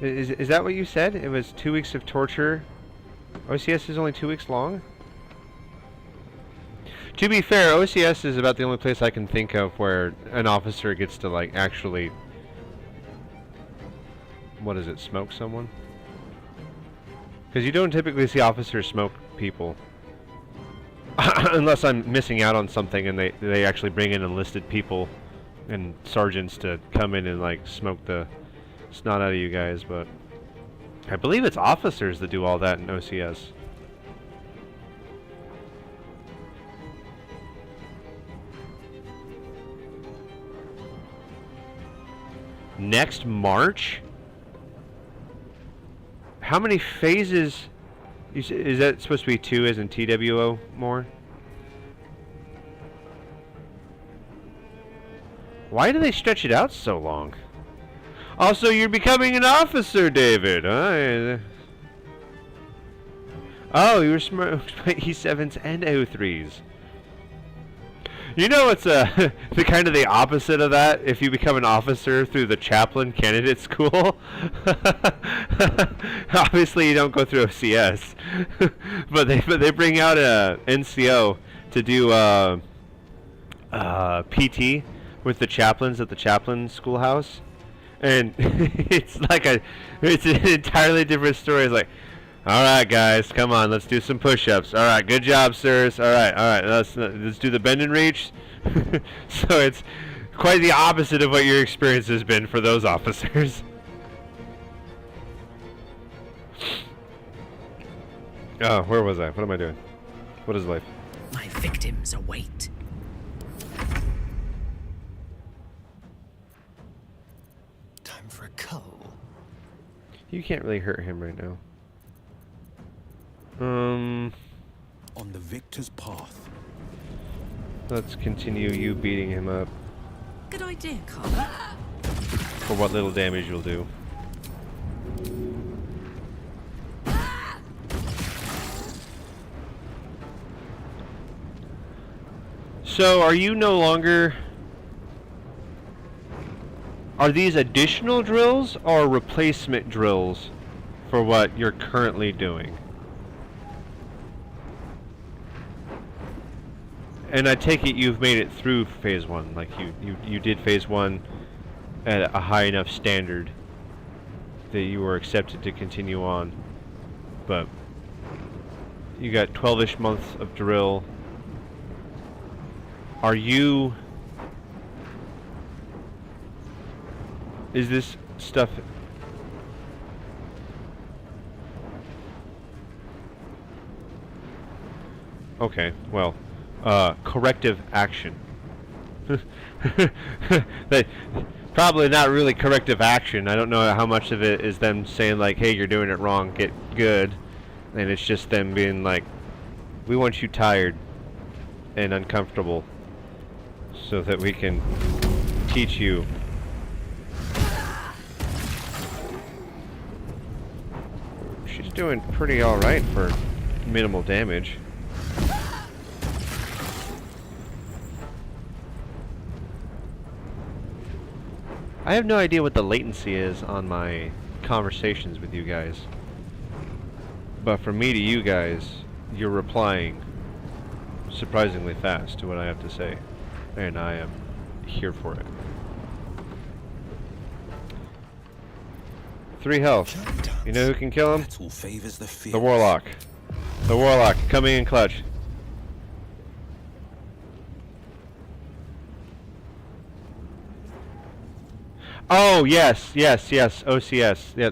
Speaker 2: Is that what you said? It was 2 weeks of torture. OCS is only 2 weeks long? To be fair, OCS is about the only place I can think of where an officer gets to, like, actually... What is it? Smoke someone? Because you don't typically see officers smoke people. Unless I'm missing out on something and they actually bring in enlisted people and sergeants to come in and, like, smoke the snot out of you guys, but... I believe it's officers that do all that in OCS. Next March? How many phases? Is that supposed to be 2 as in TWO more? Why do they stretch it out so long? Also, you're becoming an officer, David. Oh, you were smoked by E7s and O3s. You know it's the kind of the opposite of that if you become an officer through the chaplain candidate school. Obviously you don't go through OCS. but they bring out a NCO to do PT with the chaplains at the chaplain schoolhouse. And it's an entirely different story. It's like, all right, guys, come on, let's do some push-ups. All right, good job, sirs. All right, let's do the bend and reach. So it's quite the opposite of what your experience has been for those officers. Oh, where was I? What am I doing? What is life?
Speaker 9: My victims await.
Speaker 6: Time for a cull.
Speaker 2: You can't really hurt him right now.
Speaker 6: On the victor's path.
Speaker 2: Let's continue you beating him up.
Speaker 9: Good idea, Carl.
Speaker 2: For what little damage you'll do. So, are you no longer... Are these additional drills or replacement drills for what you're currently doing? And I take it you've made it through phase 1, like you did phase 1 at a high enough standard that you were accepted to continue on. But you got 12-ish months of drill. Are you... Is this stuff... Okay, well... corrective action. Probably not really corrective action. I don't know how much of it is them saying like, hey, you're doing it wrong, get good. And it's just them being like, we want you tired and uncomfortable so that we can teach you. She's doing pretty alright for minimal damage. I have no idea what the latency is on my conversations with you guys. But from me to you guys, you're replying surprisingly fast to what I have to say. And I am here for it. 3 health. You know who can kill him? The Warlock. The Warlock coming in clutch. Oh yes, OCS. Yeah,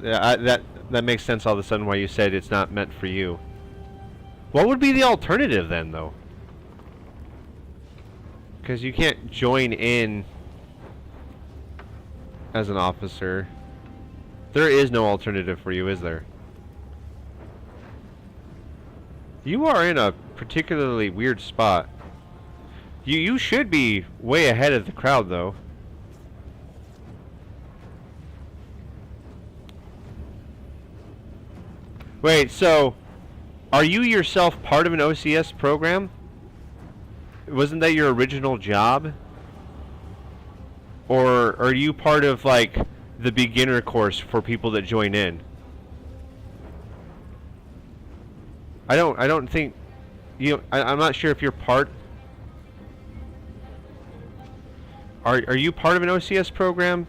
Speaker 2: that makes sense all of a sudden why you said it's not meant for you. What would be the alternative then, though? Because you can't join in as an officer. There is no alternative for you, is there? You are in a particularly weird spot. You should be way ahead of the crowd, though. Wait, so are you yourself part of an OCS program? Wasn't that your original job? Or are you part of like the beginner course for people that join in. I don't think I'm not sure if you're part. Are you part of an OCS program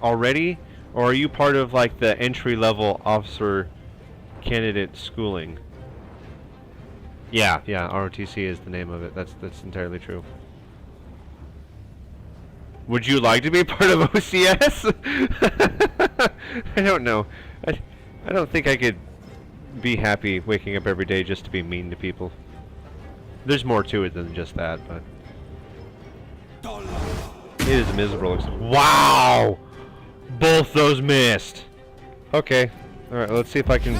Speaker 2: already, or are you part of like the entry-level officer candidate schooling? Yeah, ROTC is the name of it. That's entirely true. Would you like to be part of OCS? I don't know. I don't think I could be happy waking up every day just to be mean to people. There's more to it than just that, but it is a miserable Wow! Both those missed. Okay. Alright, let's see if I can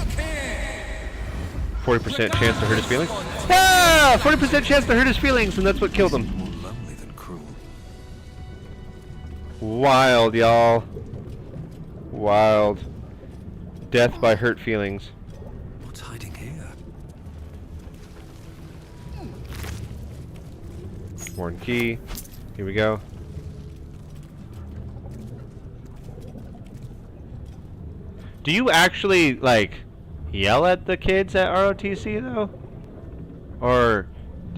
Speaker 2: 40% chance to hurt his feelings. Ah! 40% chance to hurt his feelings, and that's what killed him.
Speaker 6: More lonely than cruel.
Speaker 2: Wild, y'all. Wild. Death by hurt feelings.
Speaker 6: What's hiding here?
Speaker 2: Warren key. Here we go. Do you actually, like, yell at the kids at ROTC, though? Or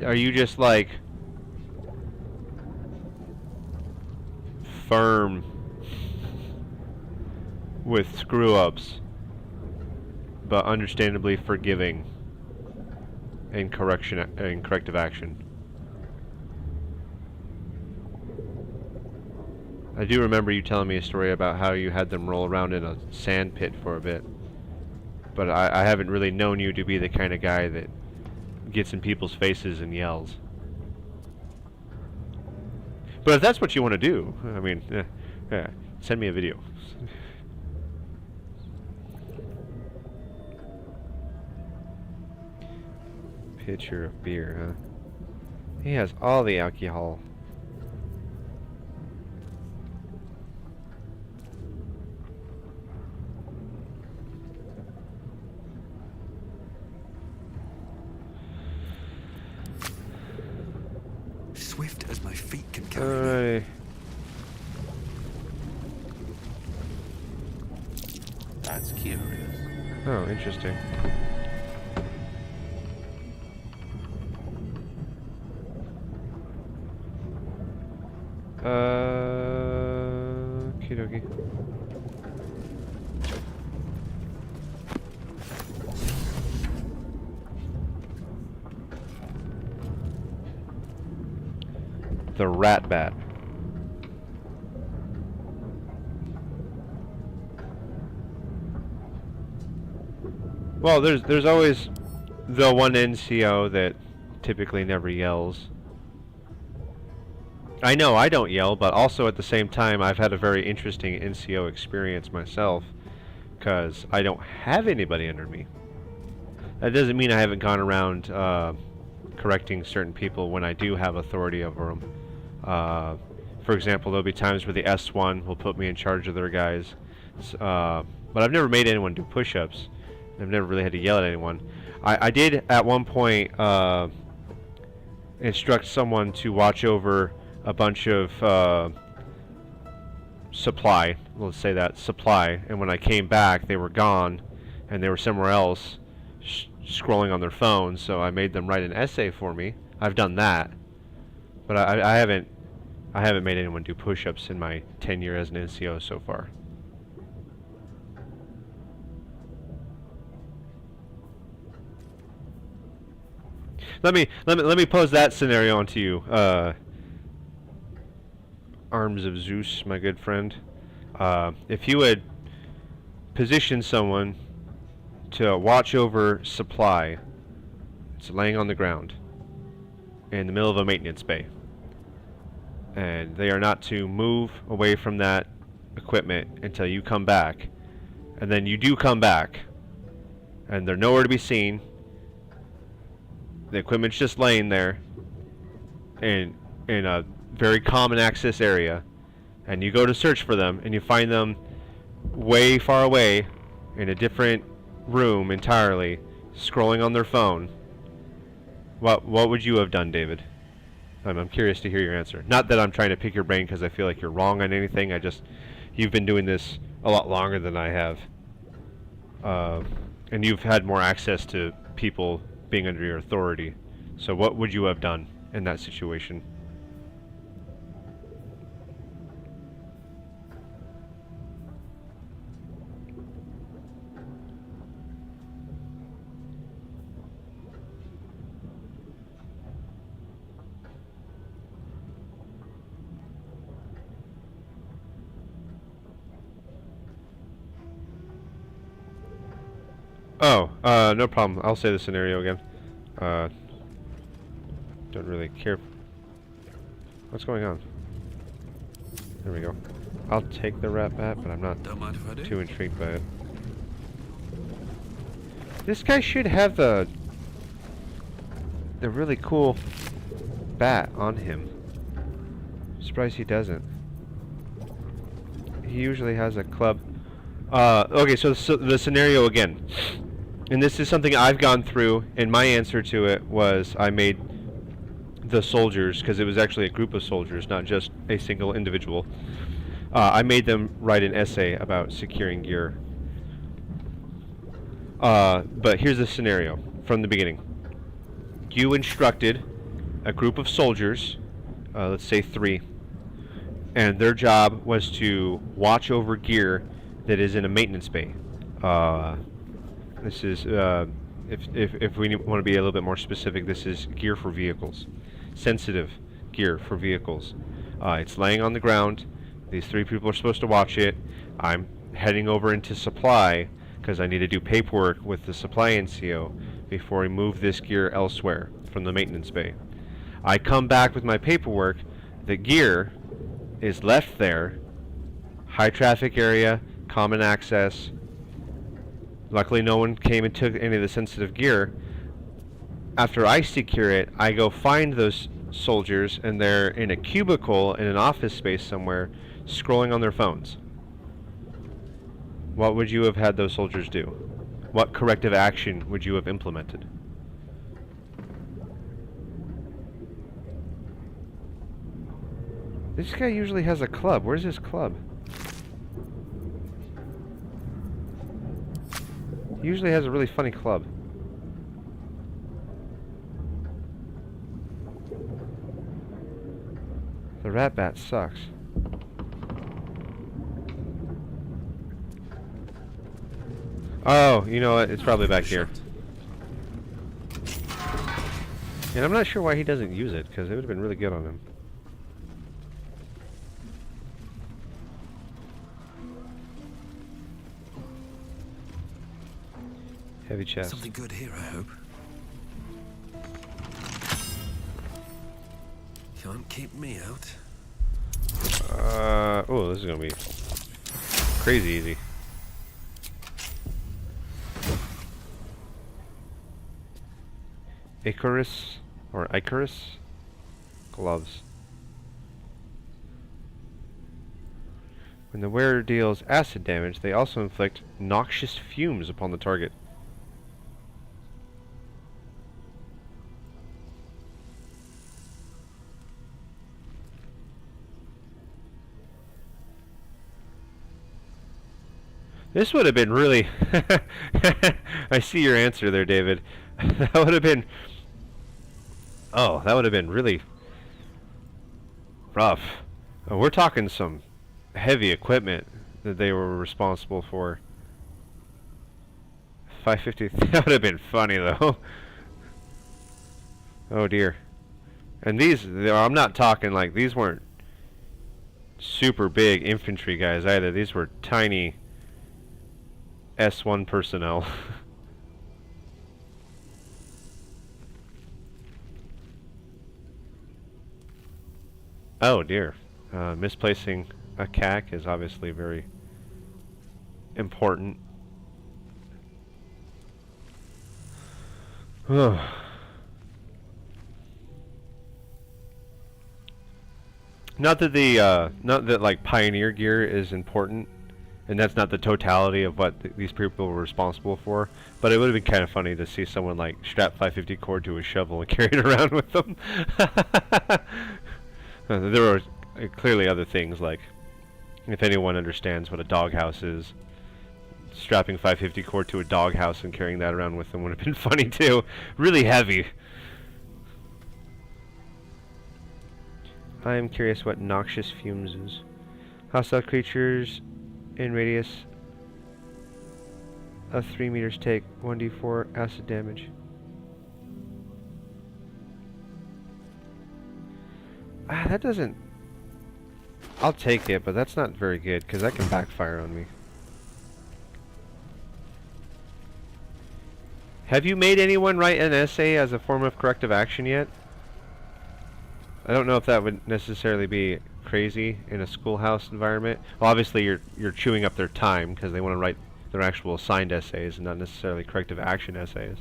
Speaker 2: are you just, like, firm with screw-ups, but understandably forgiving and corrective action? I do remember you telling me a story about how you had them roll around in a sand pit for a bit. But I haven't really known you to be the kind of guy that gets in people's faces and yells. But if that's what you want to do, I mean, yeah, send me a video. Pitcher of beer, huh? He has all the alcohol.
Speaker 6: Swift as my feet can carry me.
Speaker 8: That's curious.
Speaker 2: Oh, interesting. Okie dokie. The rat bat. Well, there's always the one NCO that typically never yells. I know I don't yell, but also at the same time I've had a very interesting NCO experience myself, because I don't have anybody under me. That doesn't mean I haven't gone around correcting certain people when I do have authority over them. For example, there'll be times where the S1 will put me in charge of their guys, but I've never made anyone do push-ups. I've never really had to yell at anyone. I did at one point instruct someone to watch over a bunch of supply, let's say that, supply, and when I came back they were gone and they were somewhere else scrolling on their phones, so I made them write an essay for me. I've done that, but I haven't made anyone do push-ups in my tenure as an NCO so far. Let me pose that scenario onto you, Arms of Zeus, my good friend. If you had positioned someone to watch over supply, it's laying on the ground in the middle of a maintenance bay, and they are not to move away from that equipment until you come back, and then you do come back, and they're nowhere to be seen. The equipment's just laying there in a very common access area, and you go to search for them and you find them way far away in a different room entirely, scrolling on their phone. What would you have done, David? I'm curious to hear your answer. Not that I'm trying to pick your brain because I feel like you're wrong on anything. You've been doing this a lot longer than I have. And you've had more access to people being under your authority. So what would you have done in that situation? Oh, no problem. I'll say the scenario again. Don't really care. What's going on? There we go. I'll take the rat bat, but I'm not
Speaker 6: Don't mind if I do.
Speaker 2: too intrigued by it. This guy should have the really cool bat on him. Surprised he doesn't. He usually has a club. Okay, so the scenario again. And this is something I've gone through, and my answer to it was I made the soldiers, because it was actually a group of soldiers, not just a single individual. I made them write an essay about securing gear. But here's the scenario from the beginning. You instructed a group of soldiers, let's say 3, and their job was to watch over gear that is in a maintenance bay. This is, if we want to be a little bit more specific, this is gear for vehicles. Sensitive gear for vehicles. It's laying on the ground. These 3 people are supposed to watch it. I'm heading over into supply because I need to do paperwork with the supply NCO before we move this gear elsewhere from the maintenance bay. I come back with my paperwork. The gear is left there. High traffic area, common access. Luckily no one came and took any of the sensitive gear. After I secure it, I go find those soldiers, and they're in a cubicle in an office space somewhere, scrolling on their phones. What would you have had those soldiers do? What corrective action would you have implemented? This guy usually has a club. Where's his club? He usually has a really funny club. The rat bat sucks. Oh, you know what? It's probably back here. And I'm not sure why he doesn't use it, because it would have been really good on him. Heavy chest.
Speaker 6: Something good here, I hope. Can't keep me out.
Speaker 2: Oh, this is gonna be crazy easy. Icarus or Icarus gloves. When the wearer deals acid damage, they also inflict noxious fumes upon the target. This would have been really... I see your answer there, David. That would have been... Oh, that would have been really rough. We're talking some heavy equipment that they were responsible for. 550... That would have been funny, though. Oh, dear. And these... I'm not talking like... These weren't super big infantry guys, either. These were tiny... S1 personnel. Oh dear. Misplacing a CAC is obviously very important. Not that the not that like pioneer gear is important, and that's not the totality of what these people were responsible for, but it would have been kind of funny to see someone like strap 550 cord to a shovel and carry it around with them. There were clearly other things like If anyone understands what a doghouse is, strapping 550 cord to a doghouse and carrying that around with them would have been funny too. Really heavy. I am curious what noxious fumes is. Hostile creatures in radius of 3 meters take 1d4 acid damage. That doesn't... I'll take it, but that's not very good, because that can backfire on me. Have you made anyone write an essay as a form of corrective action yet? I don't know if that would necessarily be crazy in a schoolhouse environment. Well, obviously you're chewing up their time, because they want to write their actual assigned essays and not necessarily corrective action essays.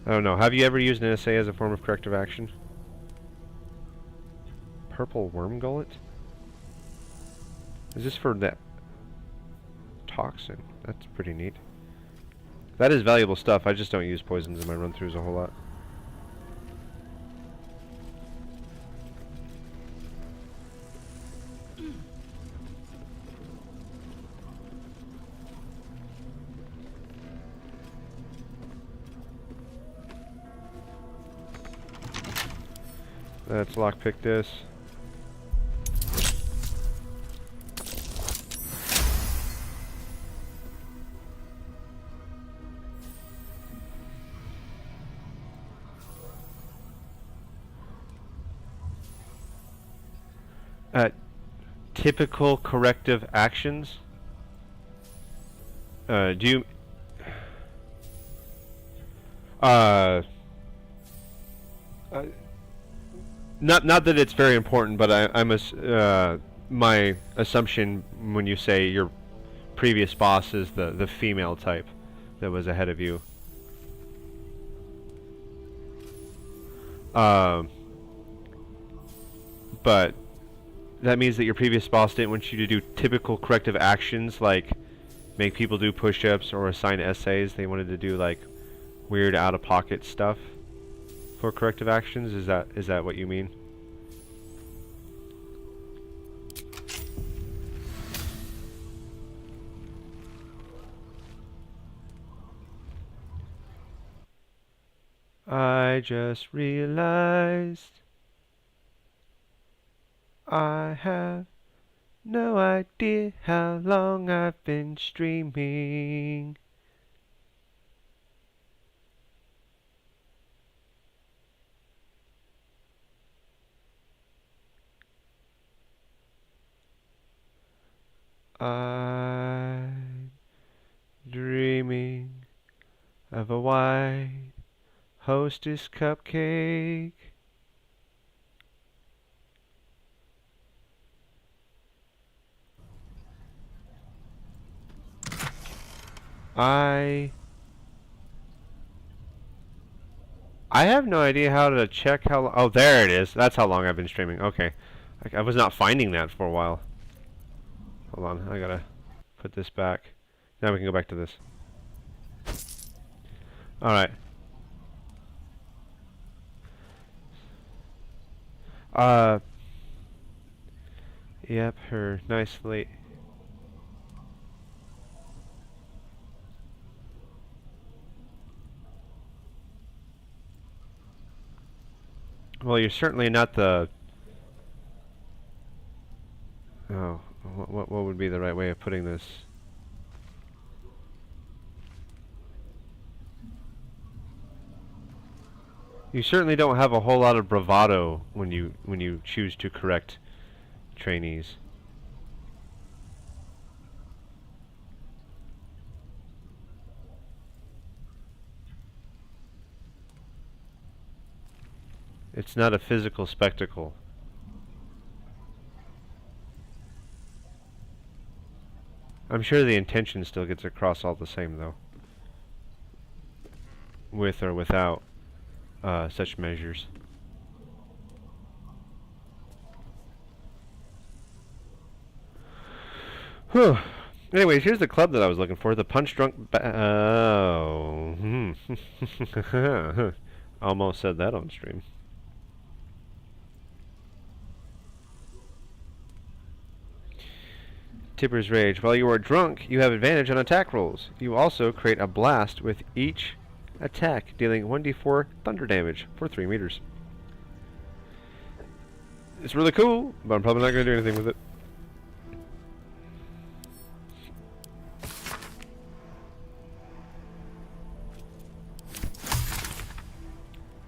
Speaker 2: I don't know. Have you ever used an essay as a form of corrective action? Purple worm gullet? Is this for that toxin? That's pretty neat. That is valuable stuff. I just don't use poisons in my run-throughs a whole lot. Let's lockpick this. Typical corrective actions. Do you... Not that it's very important, but my assumption when you say your previous boss is the female type that was ahead of you. But that means that your previous boss didn't want you to do typical corrective actions like make people do push-ups or assign essays. They wanted to do like weird out-of-pocket stuff for corrective actions. Is that what you mean? I just realized I have no idea how long I've been streaming. I'm dreaming of a white Hostess cupcake. I have no idea how to check how... Oh, there it is. That's how long I've been streaming. Okay. I was not finding that for a while. Hold on. I gotta put this back. Now we can go back to this. Alright. Yep, her nicely... Well, you're certainly not the... Oh, what would be the right way of putting this? You certainly don't have a whole lot of bravado when you choose to correct trainees. It's not a physical spectacle. I'm sure the intention still gets across all the same, though. With or without such measures. Whew. Anyways, here's the club that I was looking for. The Punch Drunk... Oh. Almost said that on stream. Tipper's Rage. While you are drunk, you have advantage on attack rolls. You also create a blast with each attack, dealing 1d4 thunder damage for 3 meters. It's really cool, but I'm probably not going to do anything with it.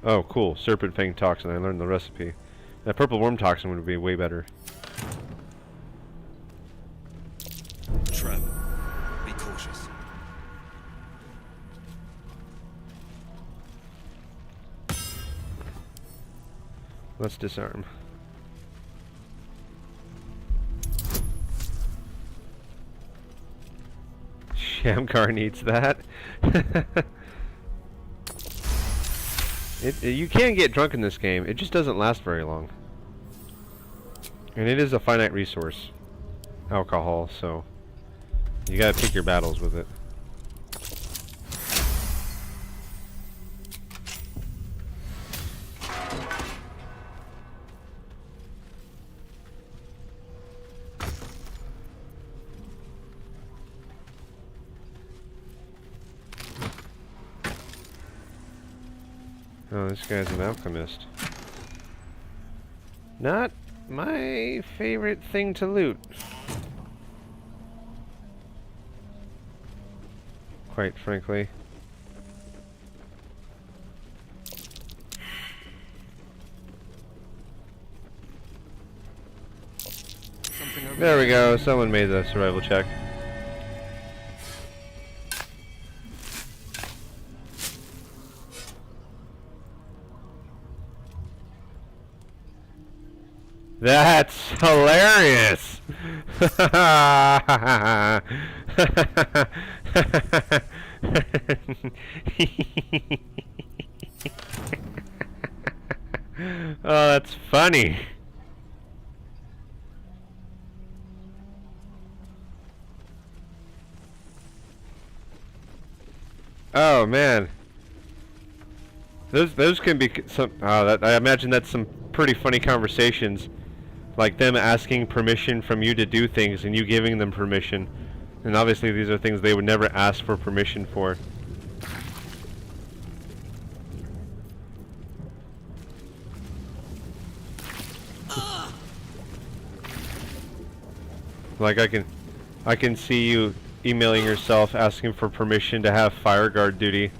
Speaker 2: Oh, cool. Serpent Fang Toxin. I learned the recipe. That Purple Worm Toxin would be way better.
Speaker 6: Trap. Be cautious.
Speaker 2: Let's disarm. Shamgar needs that. You can get drunk in this game. It just doesn't last very long. And it is a finite resource. Alcohol, so you gotta pick your battles with it. Oh, this guy's an alchemist. Not my favorite thing to loot. Quite frankly. There we go, someone made the survival check. That's hilarious! Oh, that's funny. Oh man, those can be some. I imagine that's some pretty funny conversations, like them asking permission from you to do things and you giving them permission, and obviously these are things they would never ask for permission for. Like I can see you emailing yourself asking for permission to have fire guard duty,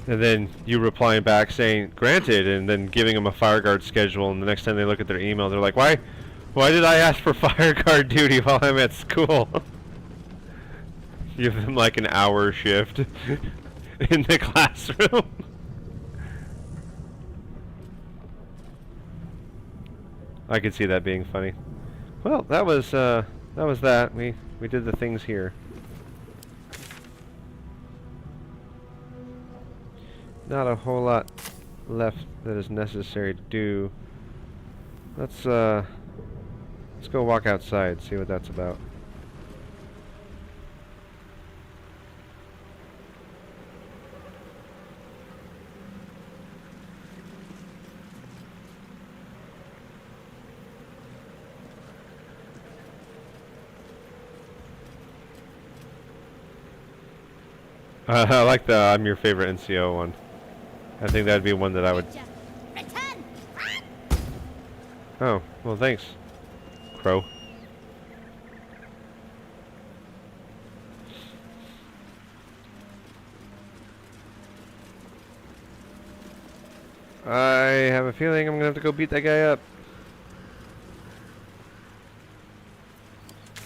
Speaker 2: and then you replying back saying granted, and then giving them a fire guard schedule, and the next time they look at their email they're like, why did I ask for fire guard duty while I'm at school? Give them like an hour shift in the classroom. I could see that being funny. Well, that was that. We did the things here. Not a whole lot left that is necessary to do. Let's go walk outside, see what that's about. I like the I'm your favorite NCO one. I think that'd be one that I would. Oh, well thanks, Crow. I have a feeling I'm gonna have to go beat that guy up.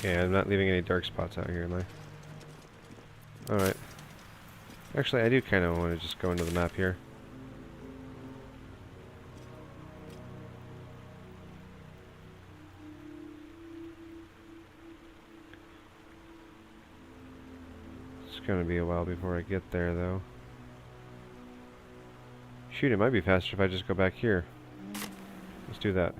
Speaker 2: Yeah, I'm not leaving any dark spots out here, am I? Alright. Actually, I do kind of want to just go into the map here. It's going to be a while before I get there, though. Shoot, it might be faster if I just go back here. Let's do that.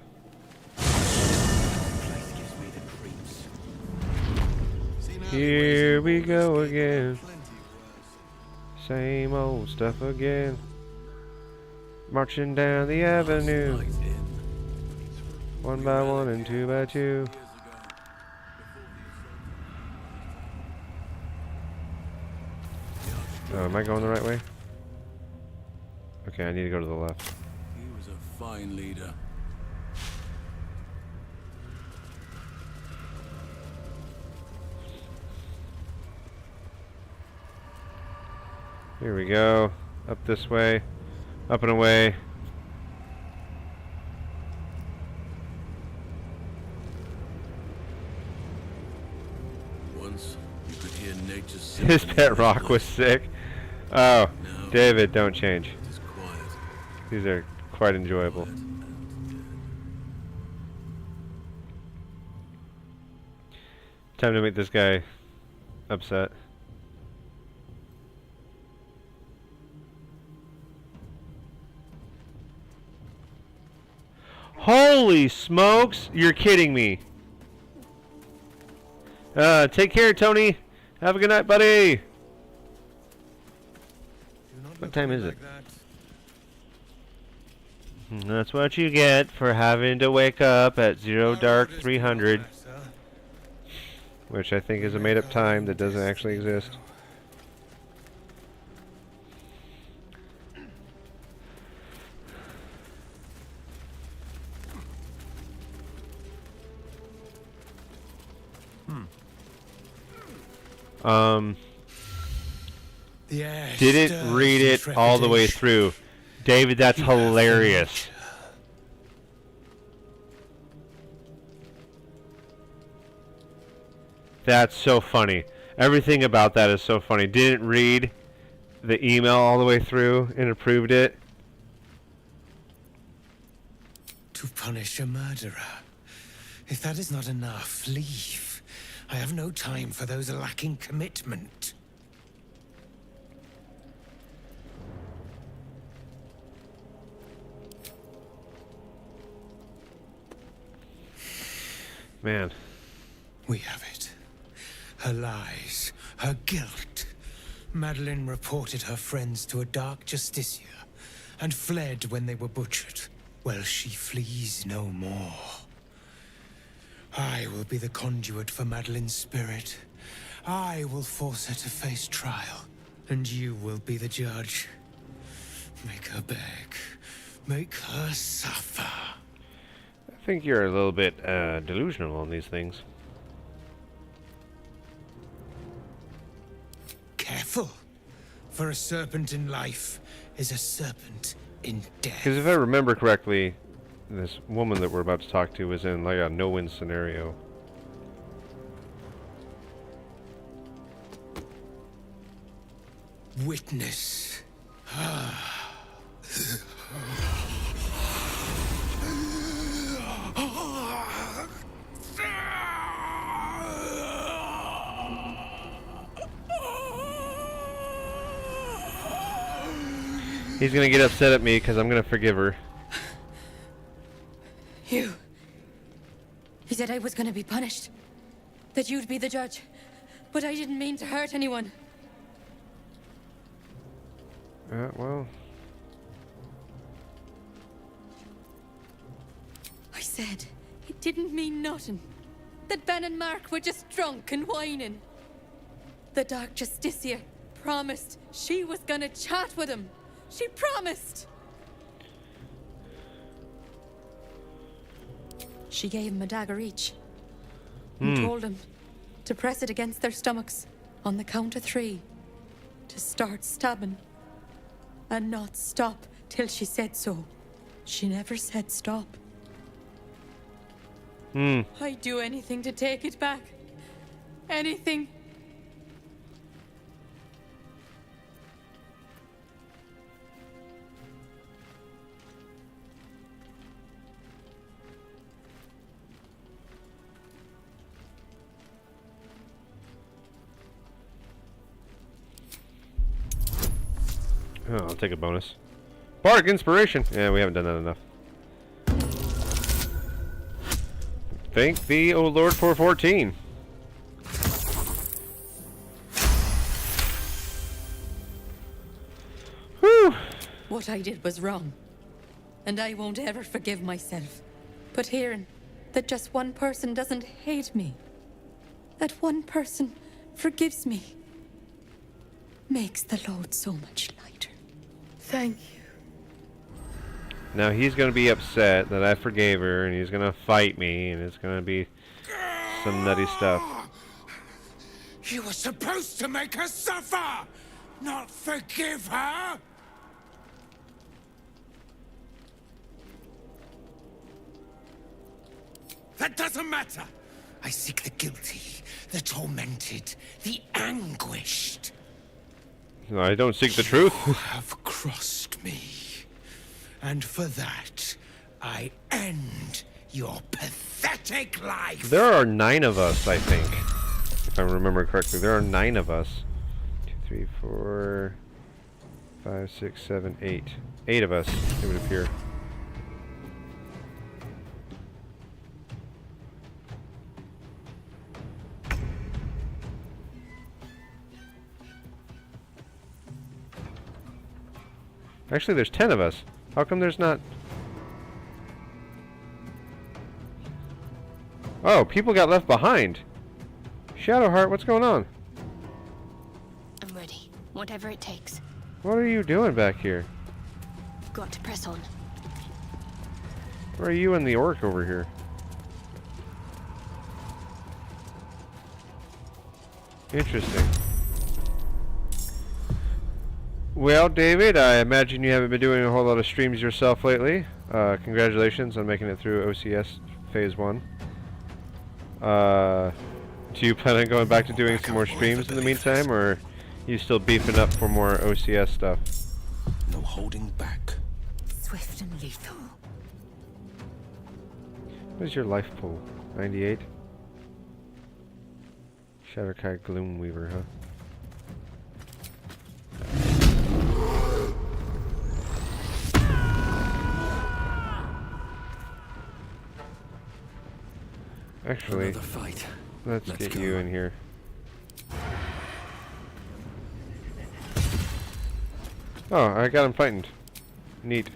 Speaker 2: Here we go again. Same old stuff again. Marching down the avenue. 1 by 1 and 2 by 2. Oh, am I going the right way? Okay, I need to go to the left.
Speaker 6: He was a fine leader.
Speaker 2: Here we go. Up this way. Up and away.
Speaker 6: Once you could hear nature's
Speaker 2: His
Speaker 6: symphony
Speaker 2: pet
Speaker 6: in
Speaker 2: rock
Speaker 6: the
Speaker 2: was
Speaker 6: bush.
Speaker 2: sick. Oh,
Speaker 6: Now
Speaker 2: David, don't change.
Speaker 6: it is quiet.
Speaker 2: These are quite enjoyable.
Speaker 6: Quiet and dead.
Speaker 2: Time to make this guy upset. Holy smokes! You're kidding me. Take care, Tony. Have a good night, buddy. What time is it? That's what you get for having to wake up at 0 dark 300, which I think is a made-up time that doesn't actually exist. Didn't read it all the way through. David, that's hilarious. That's so funny. Everything about that is so funny. Didn't read the email all the way through and approved it.
Speaker 7: To punish a murderer. If that is not enough, leave. I have no time for those lacking commitment.
Speaker 2: Man.
Speaker 7: We have it. Her lies, her guilt. Madeline reported her friends to a dark justiciar and fled when they were butchered. Well, she flees no more. I will be the conduit for Madeline's spirit. I will force her to face trial, and you will be the judge. Make her beg. Make her suffer.
Speaker 2: I think you're a little bit delusional on these things.
Speaker 7: Careful. For a serpent in life is a serpent in death.
Speaker 2: Because if I remember correctly, this woman that we're about to talk to was in like a no-win scenario.
Speaker 7: Witness.
Speaker 2: He's gonna get upset at me because I'm gonna forgive her.
Speaker 4: You said I was going to be punished. That you'd be the judge. But I didn't mean to hurt anyone.
Speaker 2: Well.
Speaker 4: I said it didn't mean nothing. That Ben and Mark were just drunk and whining. The Dark Justiciar promised she was going to chat with him. She promised. She gave him a dagger each and told him to press it against their stomachs on the count of 3 to start stabbing and not stop till she said so. She never said stop. I'd do anything to take it back. Anything.
Speaker 2: Oh, I'll take a bonus. Bardic Inspiration! Yeah, we haven't done that enough. Thank thee, O Lord, for 14. Whew!
Speaker 4: What I did was wrong. And I won't ever forgive myself. But hearing that just one person doesn't hate me, that one person forgives me, makes the load so much lighter. Thank you.
Speaker 2: Now he's gonna be upset that I forgave her, and he's gonna fight me, and it's gonna be some nutty stuff.
Speaker 7: You were supposed to make her suffer, not forgive her! That doesn't matter! I seek the guilty, the tormented, the anguished.
Speaker 2: No, I don't seek the truth.
Speaker 7: You have crossed me. And for that, I end your pathetic life!
Speaker 2: There are 9 of us, I think. If I remember correctly, there are 9 of us. 2, 3, 4, 5, 6, 7, 8. 8 of us, it would appear. Actually, there's 10 of us. How come there's not... Oh, people got left behind. Shadowheart, what's going on?
Speaker 3: I'm ready. Whatever it takes.
Speaker 2: What are you doing back here?
Speaker 3: Got to press on.
Speaker 2: Where are you and the orc over here? Interesting. Well, David, I imagine you haven't been doing a whole lot of streams yourself lately. Congratulations on making it through OCS Phase 1. Do you plan on going back to doing some more streams in the meantime, or are you still beefing up for more OCS stuff?
Speaker 6: No holding back.
Speaker 9: Swift and lethal.
Speaker 2: What is your life pool? 98? Shadowkai Gloomweaver, huh? Actually,
Speaker 6: Another fight.
Speaker 2: let's get you in here. Oh, I got him fighting. Neat.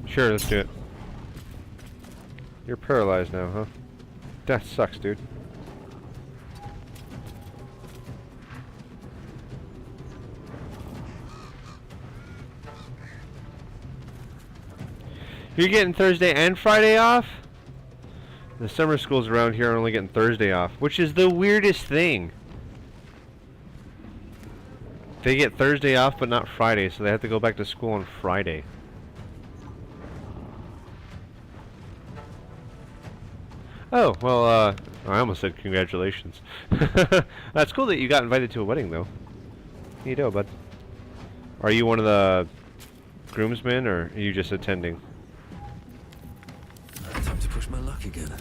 Speaker 2: Sure, let's do it. You're paralyzed now, huh? That sucks, dude. You're getting Thursday and Friday off? The summer schools around here are only getting Thursday off, which is the weirdest thing. They get Thursday off but not Friday, so they have to go back to school on Friday. Oh, well, I almost said congratulations. That's cool that you got invited to a wedding, though. Neato, bud. Are you one of the groomsmen, or are you just attending?
Speaker 6: Time to push my luck again.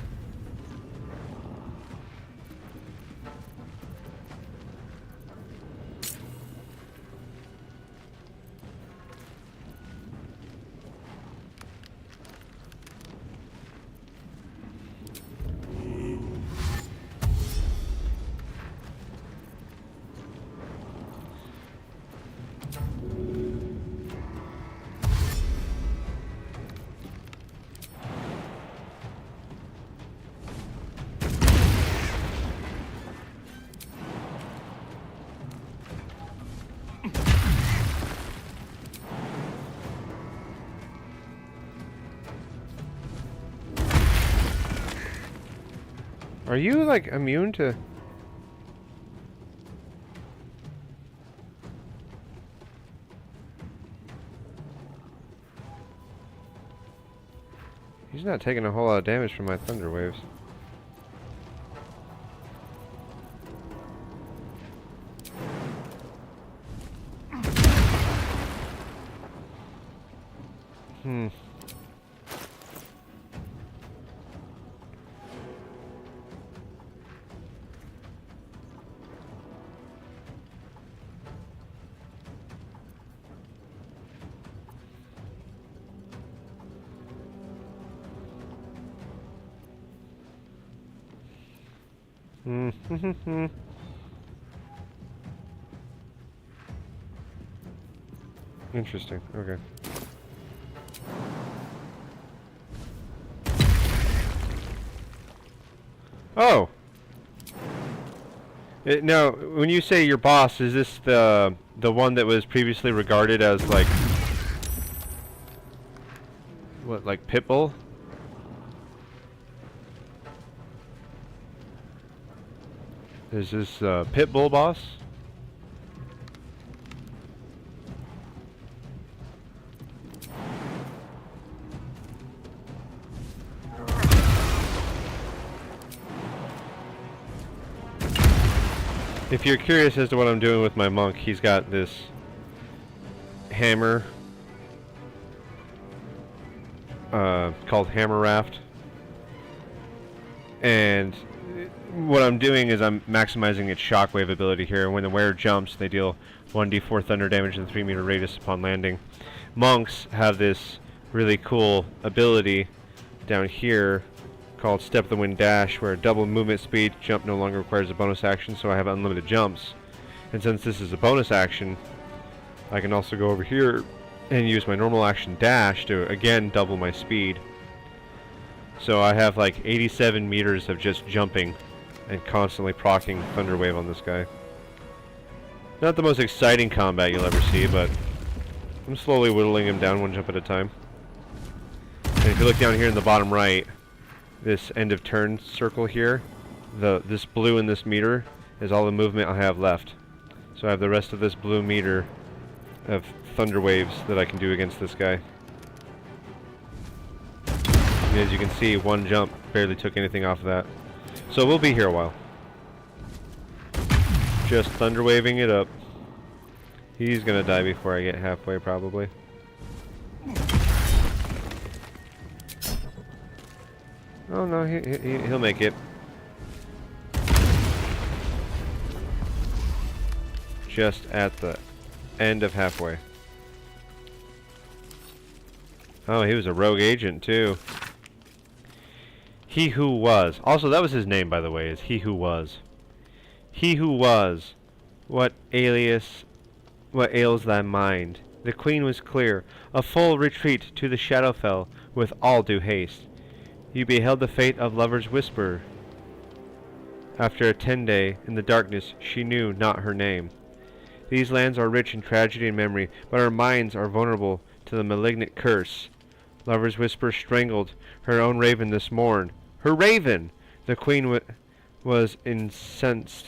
Speaker 2: Are you, like, immune to... He's not taking a whole lot of damage from my thunder waves. Hmm. Interesting. Okay. Oh. Now, when you say your boss, is this the one that was previously regarded as like what, like Pitbull? Is this Pitbull boss? If you're curious as to what I'm doing with my monk, he's got this hammer called Hammer Raft. And what I'm doing is I'm maximizing its shockwave ability here. When the wearer jumps, they deal 1d4 thunder damage in a 3-meter radius upon landing. Monks have this really cool ability down here called Step of the Wind Dash, where double movement speed, jump no longer requires a bonus action, so I have unlimited jumps. And since this is a bonus action, I can also go over here and use my normal action dash to again double my speed. So I have like 87 meters of just jumping and constantly proccing Thunder Wave on this guy. Not the most exciting combat you'll ever see, but I'm slowly whittling him down one jump at a time. And if you look down here in the bottom right, this end of turn circle here, this blue in this meter is all the movement I have left. So I have the rest of this blue meter of thunder waves that I can do against this guy. And as you can see, one jump barely took anything off of that. So we'll be here a while. Just thunder waving it up. He's gonna die before I get halfway, probably. Oh no, he'll make it. Just at the end of halfway. Oh, he was a rogue agent too. He Who Was. Also, that was his name, by the way, is He Who Was. He Who Was. What ails thy mind? The queen was clear. A full retreat to the Shadowfell with all due haste. You beheld the fate of Lover's Whisper. After a 10-day in the darkness, she knew not her name. These lands are rich in tragedy and memory, but our minds are vulnerable to the malignant curse. Lover's Whisper strangled her own raven this morn. Her raven! The queen was incensed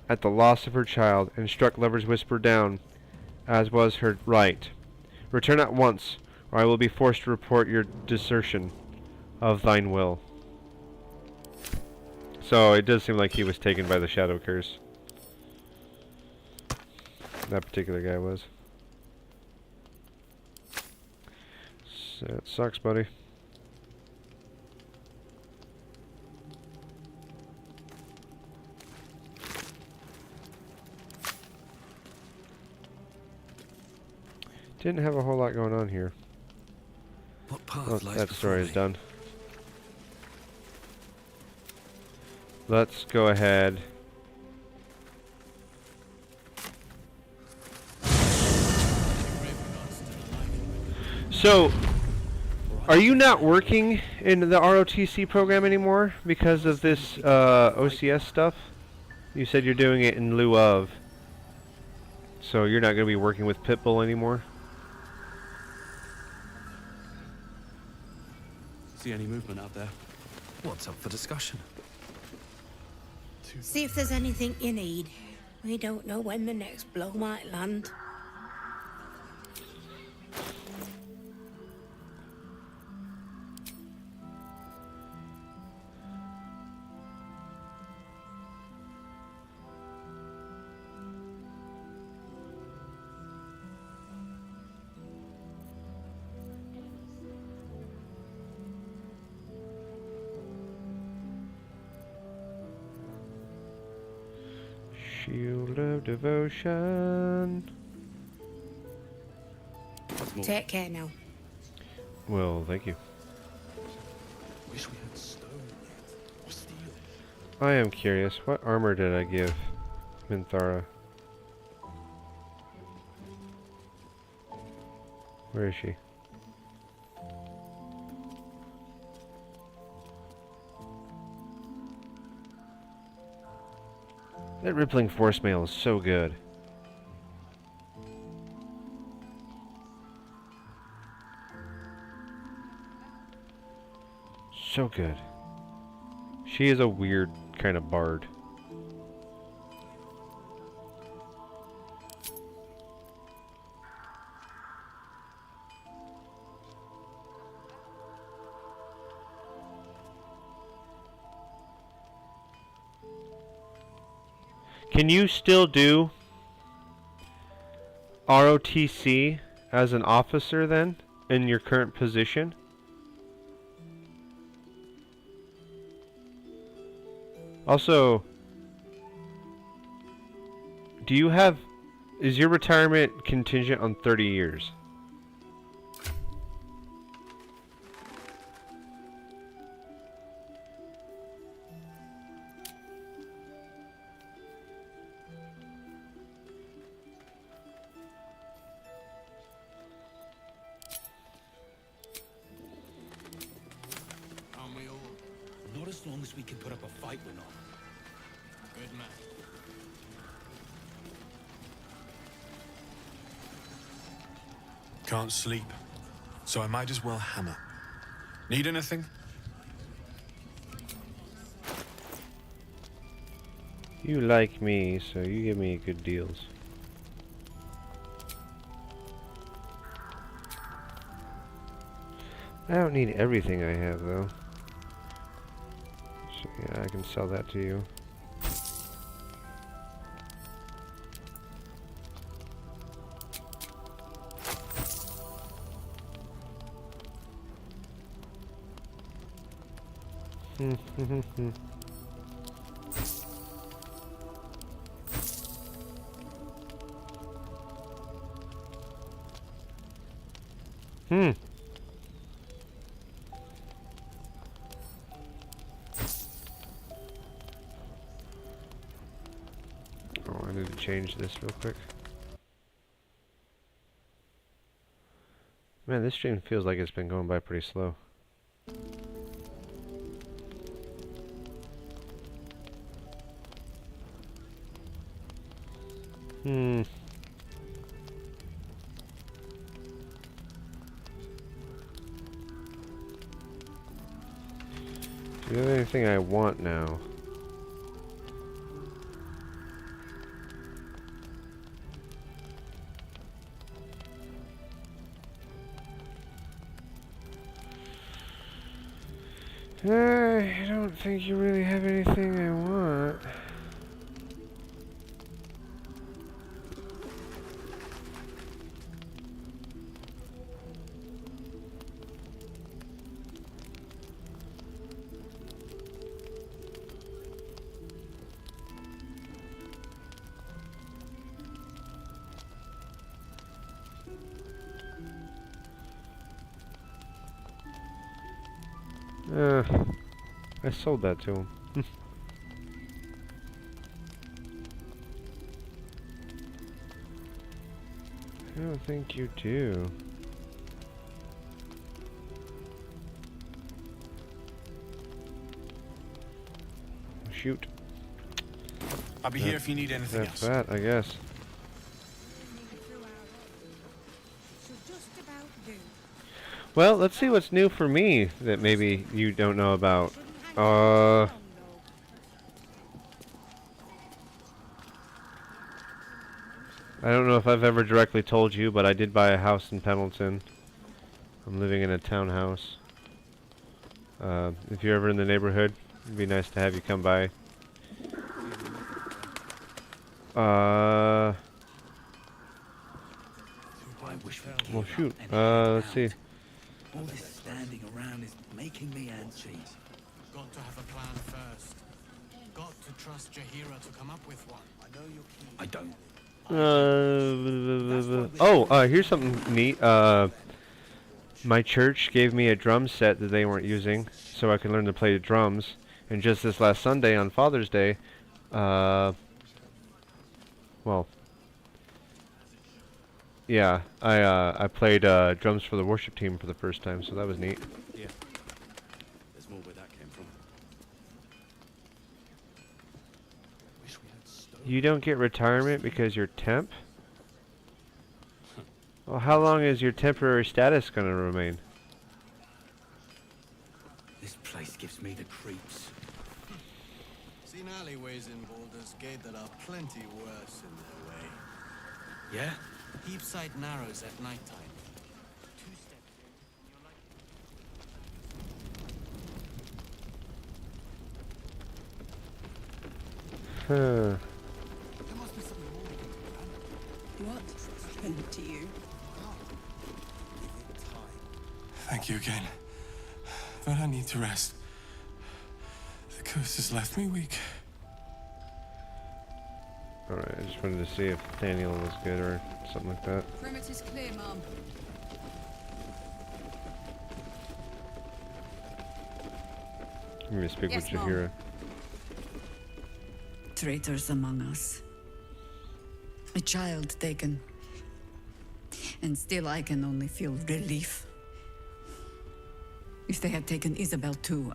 Speaker 2: at the loss of her child, and struck Lover's Whisper down, as was her right. Return at once, or I will be forced to report your desertion of thine will. So it does seem like he was taken by the shadow curse. That particular guy was. So it sucks, buddy. Didn't have a whole lot going on here.
Speaker 6: What path
Speaker 2: Well,
Speaker 6: lies
Speaker 2: that
Speaker 6: before
Speaker 2: story is
Speaker 6: me?
Speaker 2: done. Let's go ahead. So, are you not working in the ROTC program anymore because of this OCS stuff? You said you're doing it in lieu of. So you're not going to be working with Pitbull anymore?
Speaker 6: See any movement out there? What's up for discussion?
Speaker 10: See if there's anything you need. We don't know when the next blow might land.
Speaker 2: Shield of Devotion.
Speaker 10: Take care now.
Speaker 2: Well, thank you.
Speaker 6: Wish we had stone or steel.
Speaker 2: I am curious, what armor did I give Minthara? Where is she? That rippling force mail is so good. So good. She is a weird kind of bard. Can you still do ROTC as an officer then, in your current position? Also, do you have, is your retirement contingent on 30 years?
Speaker 6: Not as long as we can put up a fight, we're not. Good man.
Speaker 11: Can't sleep, so I might as well hammer. Need anything?
Speaker 2: You like me, so you give me good deals. I don't need everything I have, though. So, yeah, I can sell that to you. Oh, I need to change this real quick. Man, this stream feels like it's been going by pretty slow. Do you have anything I want now? I don't think you really have anything I want. I sold that to him. I don't think you do. Shoot.
Speaker 11: I'll be here if you need anything else.
Speaker 2: That's that, I guess. Well, let's see what's new for me that maybe you don't know about. I don't know if I've ever directly told you, but I did buy a house in Pendleton. I'm living in a townhouse. If you're ever in the neighborhood, it'd be nice to have you come by. Well, shoot. Let's see.
Speaker 6: All this standing around is making me antsy.
Speaker 7: Got to have a plan first. Got to trust Jaheira to come up with one. I know you're keen.
Speaker 6: I don't.
Speaker 2: Here's something neat. My church gave me a drum set that they weren't using, so I can learn to play the drums. And just this last Sunday on Father's Day, well, Yeah, I played drums for the worship team for the first time, so that was neat.
Speaker 6: Yeah. There's more where that came from. Wish we had stone.
Speaker 2: You don't get retirement because you're temp? Well, how long is your temporary status going to remain?
Speaker 6: This place gives me the creeps.
Speaker 12: Seen alleyways in Baldur's Gate that are plenty worse in their way.
Speaker 6: Yeah?
Speaker 12: Heapside narrows at nighttime.
Speaker 2: Huh.
Speaker 12: There must be something more we can do, man.
Speaker 10: What happened to you?
Speaker 12: Give it time.
Speaker 11: Thank you again. But I need to rest. The curse has left me weak.
Speaker 2: Alright, I just wanted to see if Daniel was good or something like that.
Speaker 4: Perimeter's clear, Mom.
Speaker 2: Let me speak
Speaker 4: Yes,
Speaker 2: with
Speaker 4: Mom.
Speaker 2: Jahira.
Speaker 13: Traitors among us. A child taken. And still I can only feel relief. If they had taken Isabel too,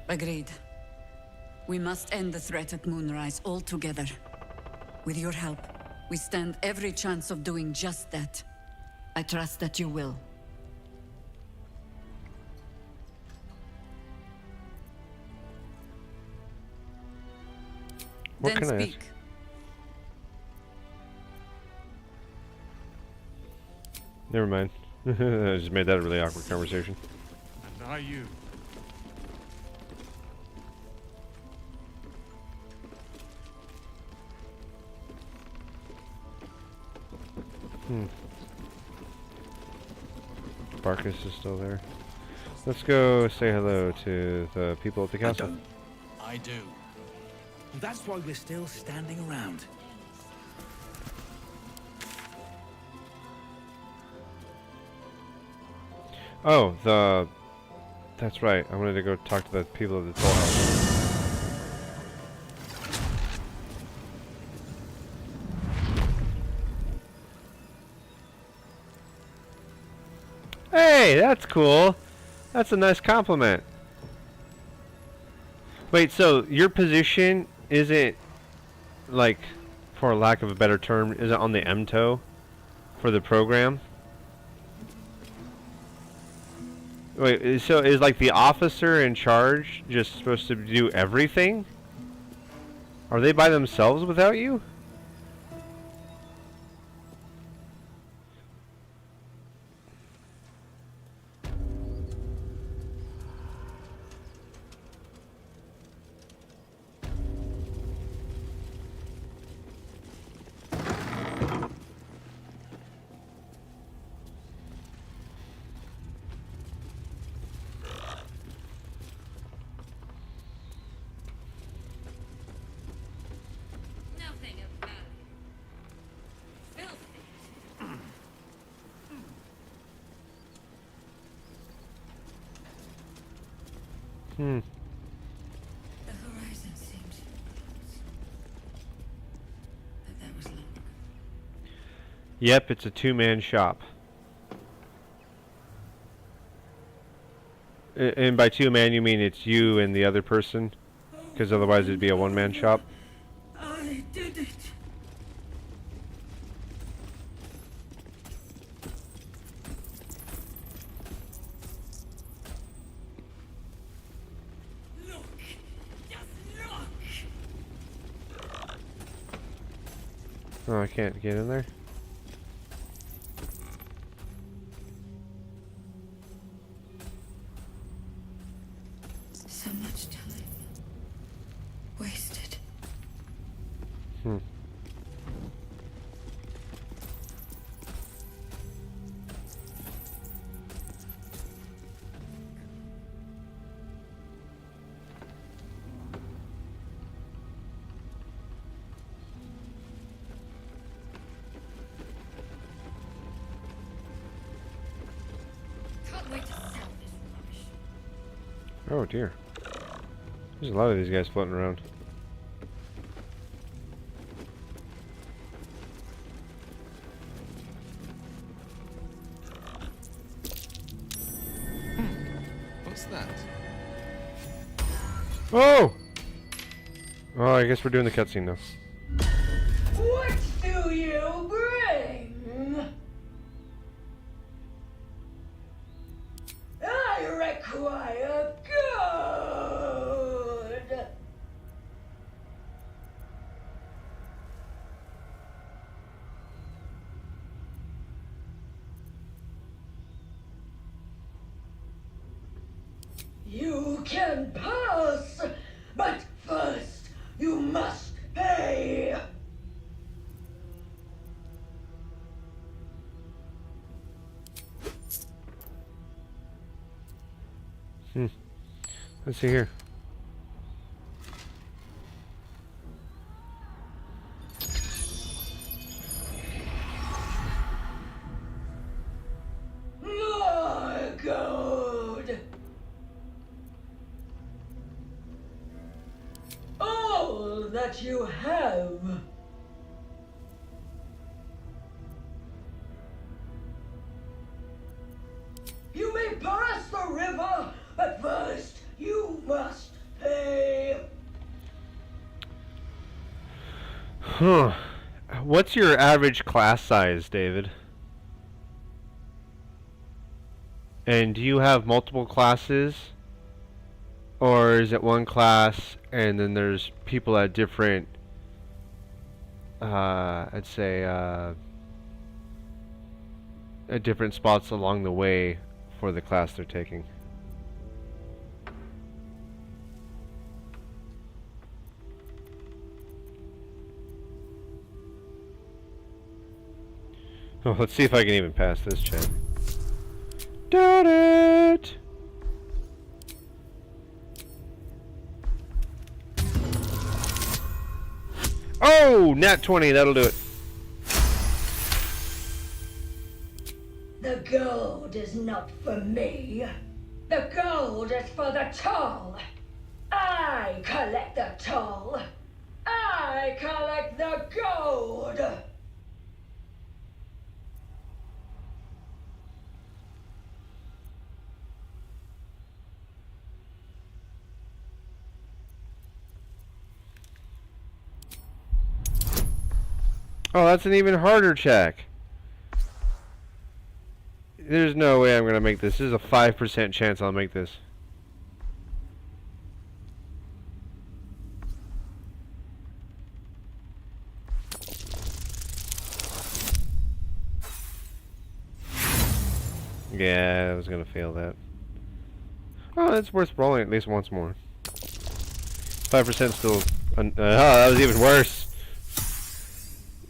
Speaker 13: Agreed. We must end the threat at Moonrise altogether. With your help, we stand every chance of doing just that. I trust that you will.
Speaker 2: What
Speaker 13: Then
Speaker 2: can I
Speaker 13: speak.
Speaker 2: ask? Never mind. I just made that a really awkward conversation.
Speaker 6: And are you?
Speaker 2: Barkus is still there. Let's go say hello to the people at the castle.
Speaker 6: I do. Well, that's why we're still standing around.
Speaker 2: Oh, that's right. I wanted to go talk to the people of the Toll House. Hey, that's cool. That's a nice compliment. Wait, so your position isn't, like, for lack of a better term, is it on the MTO for the program? Wait, so is like the officer in charge just supposed to do everything? Are they by themselves without you?
Speaker 9: Nothing of value. Filthy.
Speaker 13: The horizon seemed close. But that was long.
Speaker 2: Yep, it's a two-man shop. And by two-man, you mean it's you and the other person? Because otherwise it'd be a one-man shop?
Speaker 13: I did it. Look! Just look!
Speaker 2: Oh, I can't get in there?
Speaker 13: So much time wasted.
Speaker 9: Can't wait to sell this rubbish.
Speaker 2: Oh dear. There's a lot of these guys floating around.
Speaker 8: What's that?
Speaker 2: Oh! Oh, I guess we're doing the cutscene now.
Speaker 10: What do you bring? I require good. You can pass, but first you must pay.
Speaker 2: Let's see here.
Speaker 10: More gold. All that you have. You may pass the river, but first you must pay.
Speaker 2: Huh. What's your average class size, David? And do you have multiple classes? Or is it one class and then there's people at different, I'd say, at different spots along the way for the class they're taking? Oh, let's see if I can even pass this chat. Did it! Oh, nat 20, that'll do it.
Speaker 10: The gold is not for me. The gold is for the toll. I collect the toll. I collect the gold.
Speaker 2: Oh, that's an even harder check. There's no way I'm gonna make this. This is a 5% chance I'll make this. Yeah, I was gonna fail that. Oh, it's worth rolling at least once more. 5% still. Oh, that was even worse.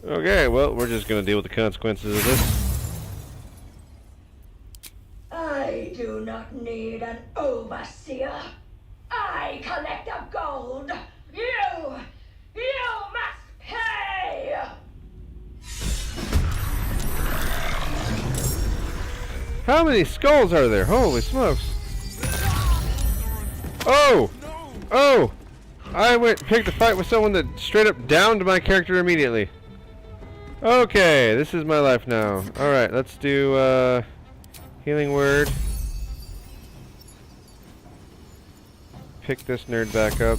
Speaker 2: Okay, well, we're just gonna deal with the consequences of this.
Speaker 10: I do not need an overseer. I collect the gold. You must pay.
Speaker 2: How many skulls are there? Holy smokes. Oh! Oh! I picked a fight with someone that straight up downed my character immediately. Okay, this is my life now. Alright, let's do healing word. Pick this nerd back up.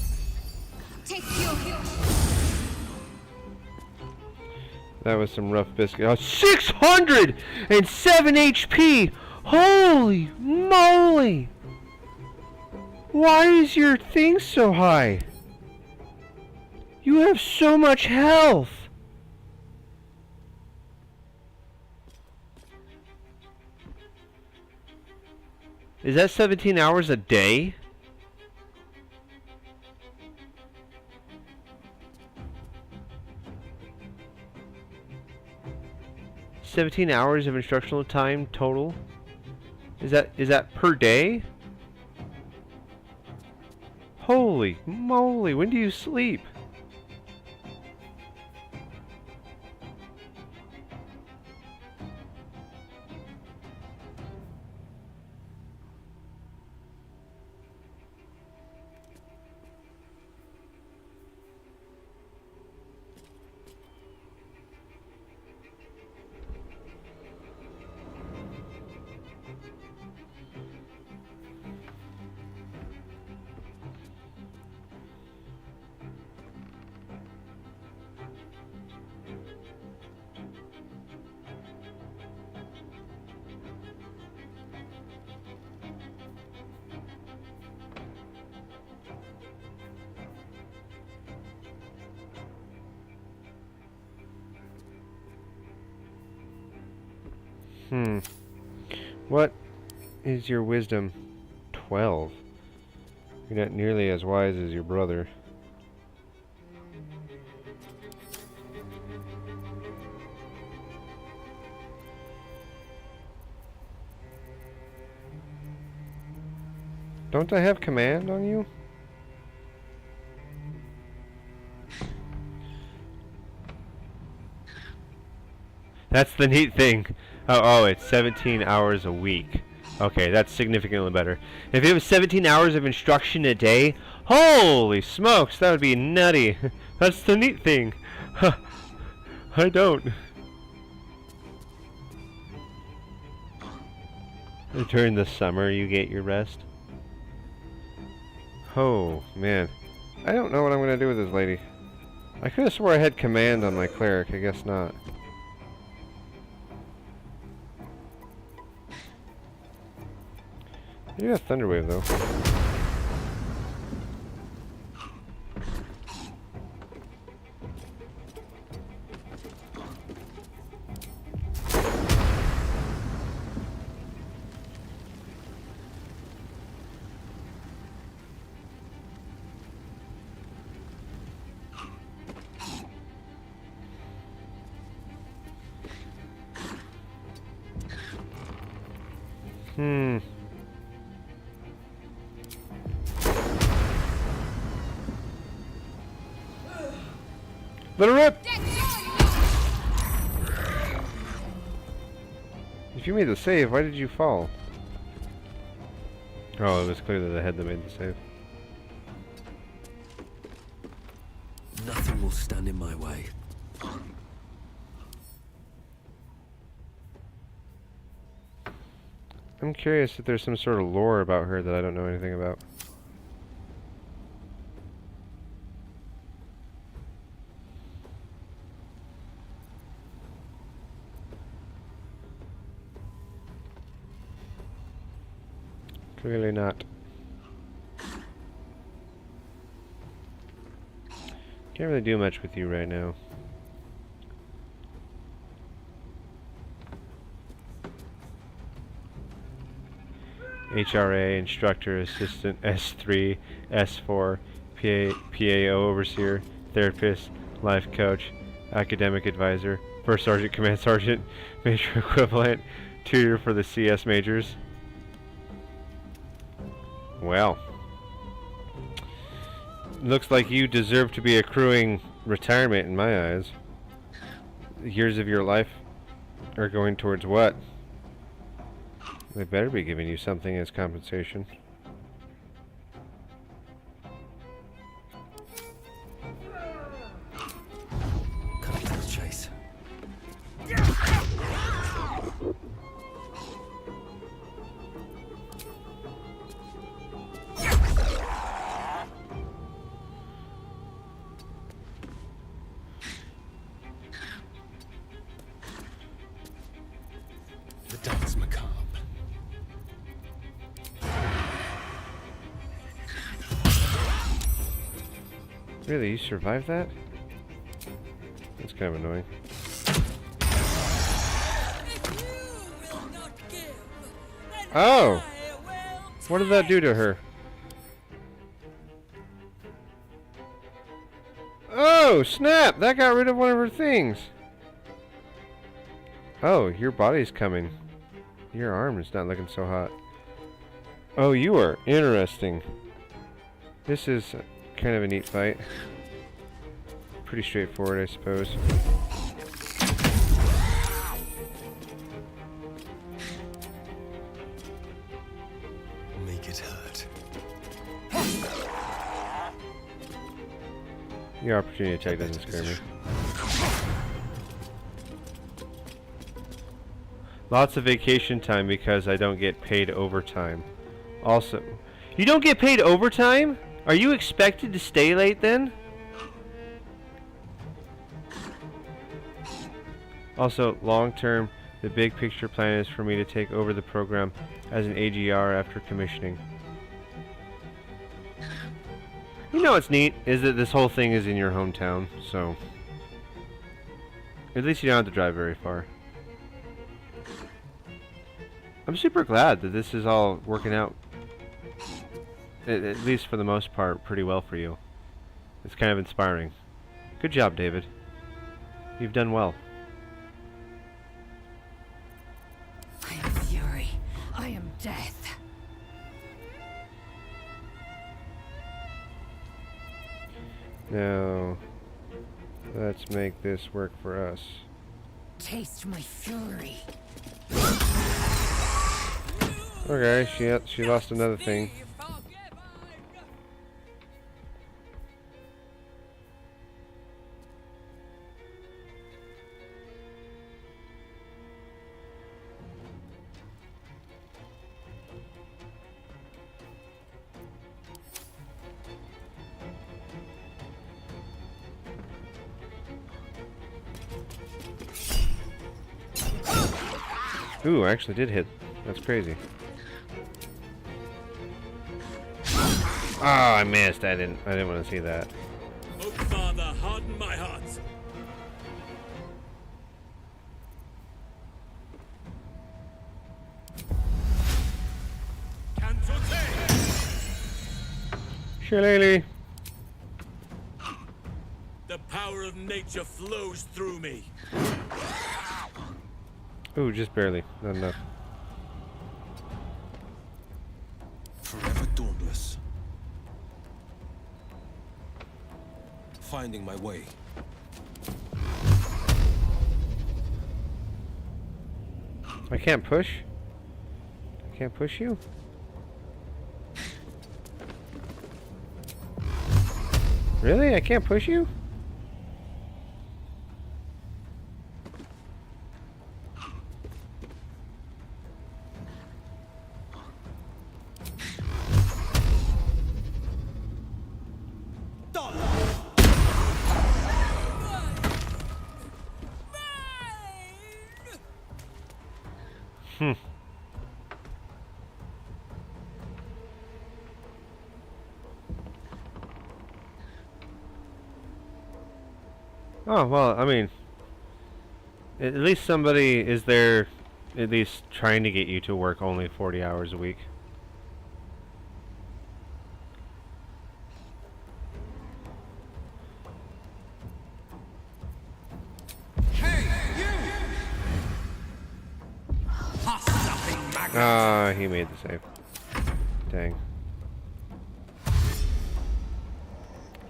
Speaker 2: That was some rough biscuit. Oh, 607 HP! Holy moly! Why is your thing so high? You have so much health! Is that 17 hours a day? $17 hours of instructional time total? Is that per day? Holy moly, when do you sleep? What is your wisdom? 12. You're not nearly as wise as your brother. Don't I have command on you? That's the neat thing. Oh, it's 17 hours a week. Okay, that's significantly better. If it was 17 hours of instruction a day, holy smokes, that would be nutty. That's the neat thing. I don't. During the summer, you get your rest. Oh, man. I don't know what I'm going to do with this lady. I could have swore I had command on my cleric. I guess not. You got Thunderwave, though. Let her rip! If you made the save, why did you fall? Oh, it was clearly the head that made the save.
Speaker 14: Nothing will stand in my way.
Speaker 2: I'm curious if there's some sort of lore about her that I don't know anything about. Clearly not. Can't really do much with you right now. HRA, Instructor, Assistant, S3, S4, PAO, Overseer, Therapist, Life Coach, Academic Advisor, First Sergeant, Command Sergeant, Major Equivalent, Tutor for the CS Majors. Well, looks like you deserve to be accruing retirement in my eyes. Years of your life are going towards what? They better be giving you something as compensation.
Speaker 14: Cut to the chase.
Speaker 7: The dance macabre.
Speaker 2: Really, you survived that? That's kind of annoying. Oh! What did that do to her? Oh, snap! That got rid of one of her things. Oh, your body's coming. Your arm is not looking so hot. Oh, you are interesting. This is kind of a neat fight. Pretty straightforward, I suppose.
Speaker 14: Make it hurt.
Speaker 2: Your opportunity attack doesn't scare me. Lots of vacation time because I don't get paid overtime. Also, you don't get paid overtime? Are you expected to stay late then? Also, long term, the big picture plan is for me to take over the program as an AGR after commissioning. You know what's neat is that this whole thing is in your hometown, so at least you don't have to drive very far. I'm super glad that this is all working out, at least for the most part, pretty well for you. It's kind of inspiring. Good job, David. You've done well.
Speaker 9: I am fury. I am death.
Speaker 2: Now, let's make this work for us.
Speaker 9: Taste my fury.
Speaker 2: Okay, she lost another thing. Ooh, I actually did hit. That's crazy. Ah, I missed. I didn't want to see that.
Speaker 6: Oh, Father, harden my heart.
Speaker 2: Shillelagh.
Speaker 6: The power of nature flows through me.
Speaker 2: Ooh, just barely. Not enough.
Speaker 14: Forever dauntless. Finding my way.
Speaker 2: I can't push? I can't push you? Really? I can't push you? Oh, well, I mean, at least somebody is there, at least trying to get you to work only 40 hours a week. Ah, he made the save. Dang.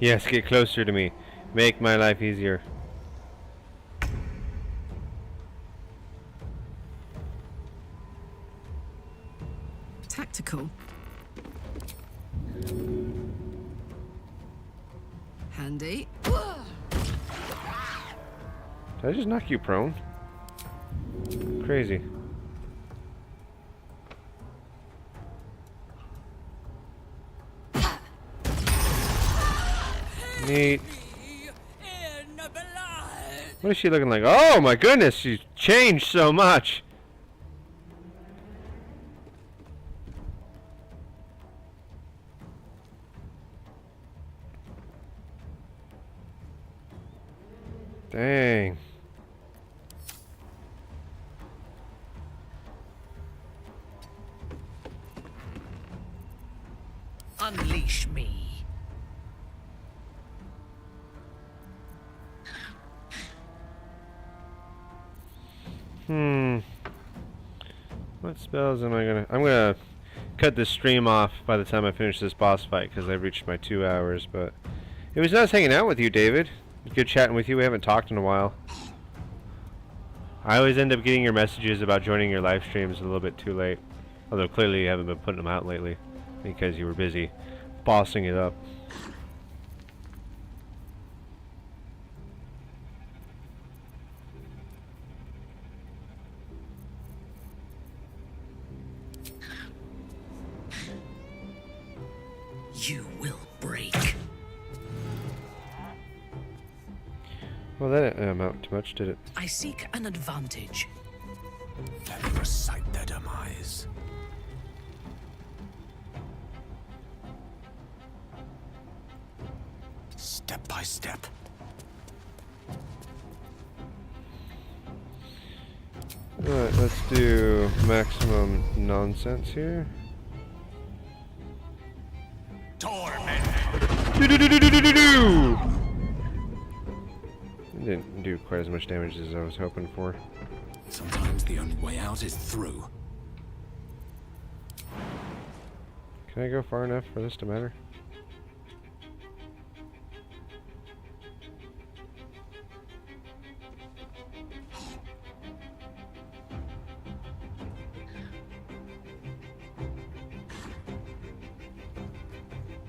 Speaker 2: Yes, get closer to me. Make my life easier.
Speaker 13: Tactical. Handy.
Speaker 2: Did I just knock you prone? Crazy. Neat. What is she looking like? Oh my goodness, she's changed so much. Dang.
Speaker 9: Unleash me.
Speaker 2: What spells am I gonna... I'm gonna cut this stream off by the time I finish this boss fight, because I've reached my 2 hours, but... It was nice hanging out with you, David. Good chatting with you. We haven't talked in a while. I always end up getting your messages about joining your live streams a little bit too late. Although clearly you haven't been putting them out lately, because you were busy bossing it up.
Speaker 9: You will break.
Speaker 2: Well, that didn't amount too much, did it?
Speaker 9: I seek an advantage.
Speaker 7: Let me recite their demise. Step by step.
Speaker 2: Alright, let's do maximum nonsense here. Do-do-do-do-do-do-do! Didn't do quite as much damage as I was hoping for.
Speaker 6: Sometimes the only way out is through.
Speaker 2: Can I go far enough for this to matter?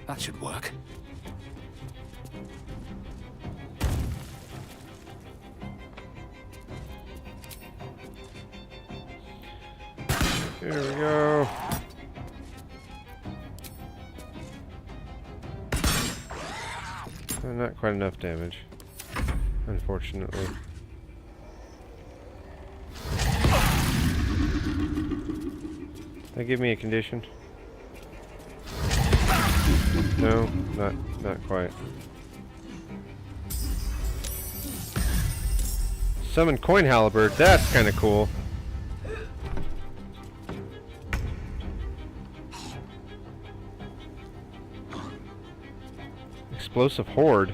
Speaker 6: That should work.
Speaker 2: Here we go. Not quite enough damage, unfortunately. That give me a condition? No, not quite. Summon Coin Halberd, that's kind of cool. Explosive Horde.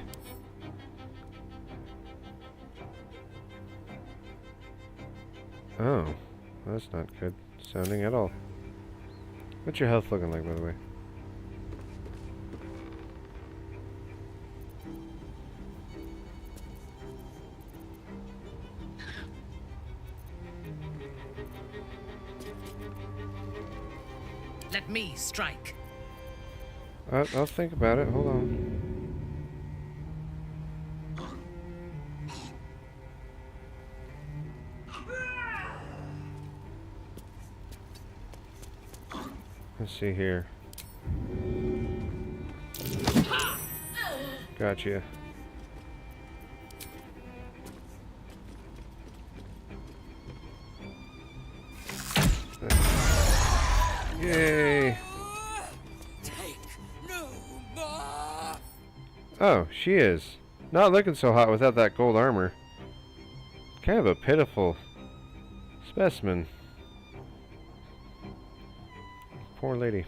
Speaker 2: Oh, that's not good sounding at all. What's your health looking like, by the way?
Speaker 15: Let me strike.
Speaker 2: I'll think about it. Hold on. Let's see here. Gotcha. Yay! Oh, she is. Not looking so hot without that gold armor. Kind of a pitiful specimen. Poor lady.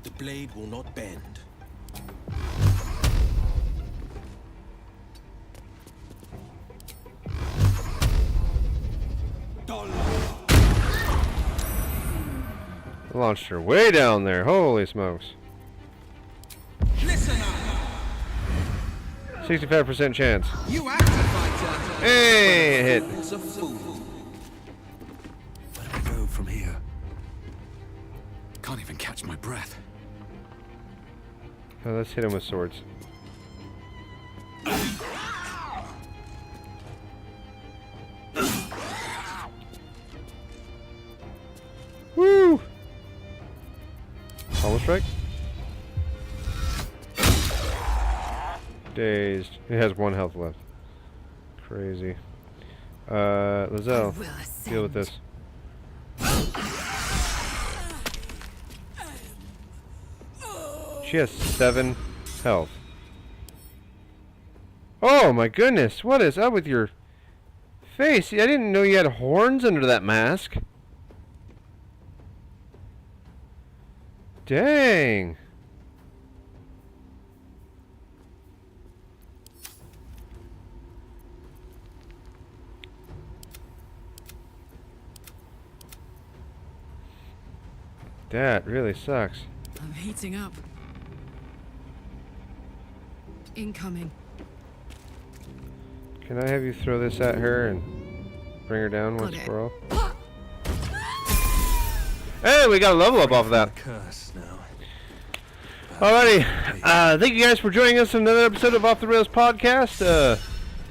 Speaker 14: The blade will not bend.
Speaker 2: Launched her way down there. Holy smokes. 65% chance.
Speaker 6: You act a fighter.
Speaker 2: Hey, it hit.
Speaker 14: Where do we go from here?
Speaker 6: Can't even catch my breath.
Speaker 2: Oh, let's hit him with swords. Woo! Hollow strike. Dazed. It has 1 health left. Crazy. Lae'zel, deal with this. She has 7 health. Oh my goodness, what is up with your face? I didn't know you had horns under that mask. Dang. That really sucks.
Speaker 15: I'm heating up. Incoming.
Speaker 2: Can I have you throw this at her and bring her down once for all? Hey, we got a level up off of that.
Speaker 14: Curse now.
Speaker 2: Alrighty. Thank you guys for joining us in another episode of Off the Rails podcast.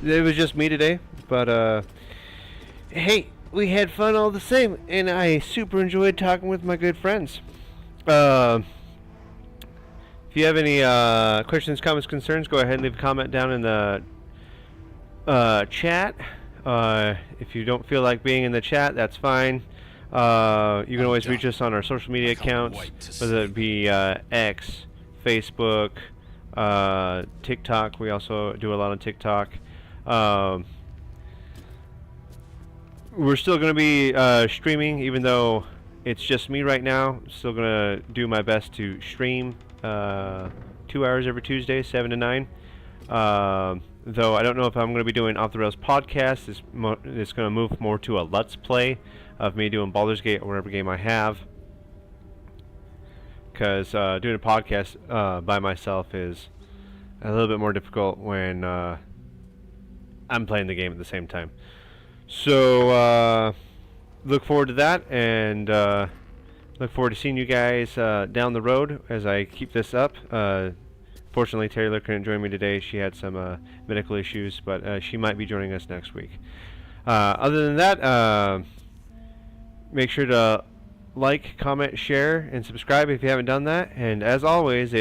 Speaker 2: It was just me today, but hey, we had fun all the same, and I super enjoyed talking with my good friends. If you have any questions, comments, concerns, go ahead and leave a comment down in the chat. If you don't feel like being in the chat, that's fine. You can always reach us on our social media accounts, whether it be X, Facebook, TikTok. We also do a lot on TikTok. we're still going to be streaming, even though it's just me right now. Still going to do my best to stream 2 hours every Tuesday, 7 to 9. Though I don't know if I'm going to be doing Off the Rails podcast. It's going to move more to a Let's Play of me doing Baldur's Gate or whatever game I have. Because doing a podcast by myself is a little bit more difficult when I'm playing the game at the same time. So look forward to that, and look forward to seeing you guys down the road as I keep this up. Fortunately, Taylor couldn't join me today. She had some medical issues, but she might be joining us next week. Other than that, make sure to like, comment, share, and subscribe if you haven't done that. And as always,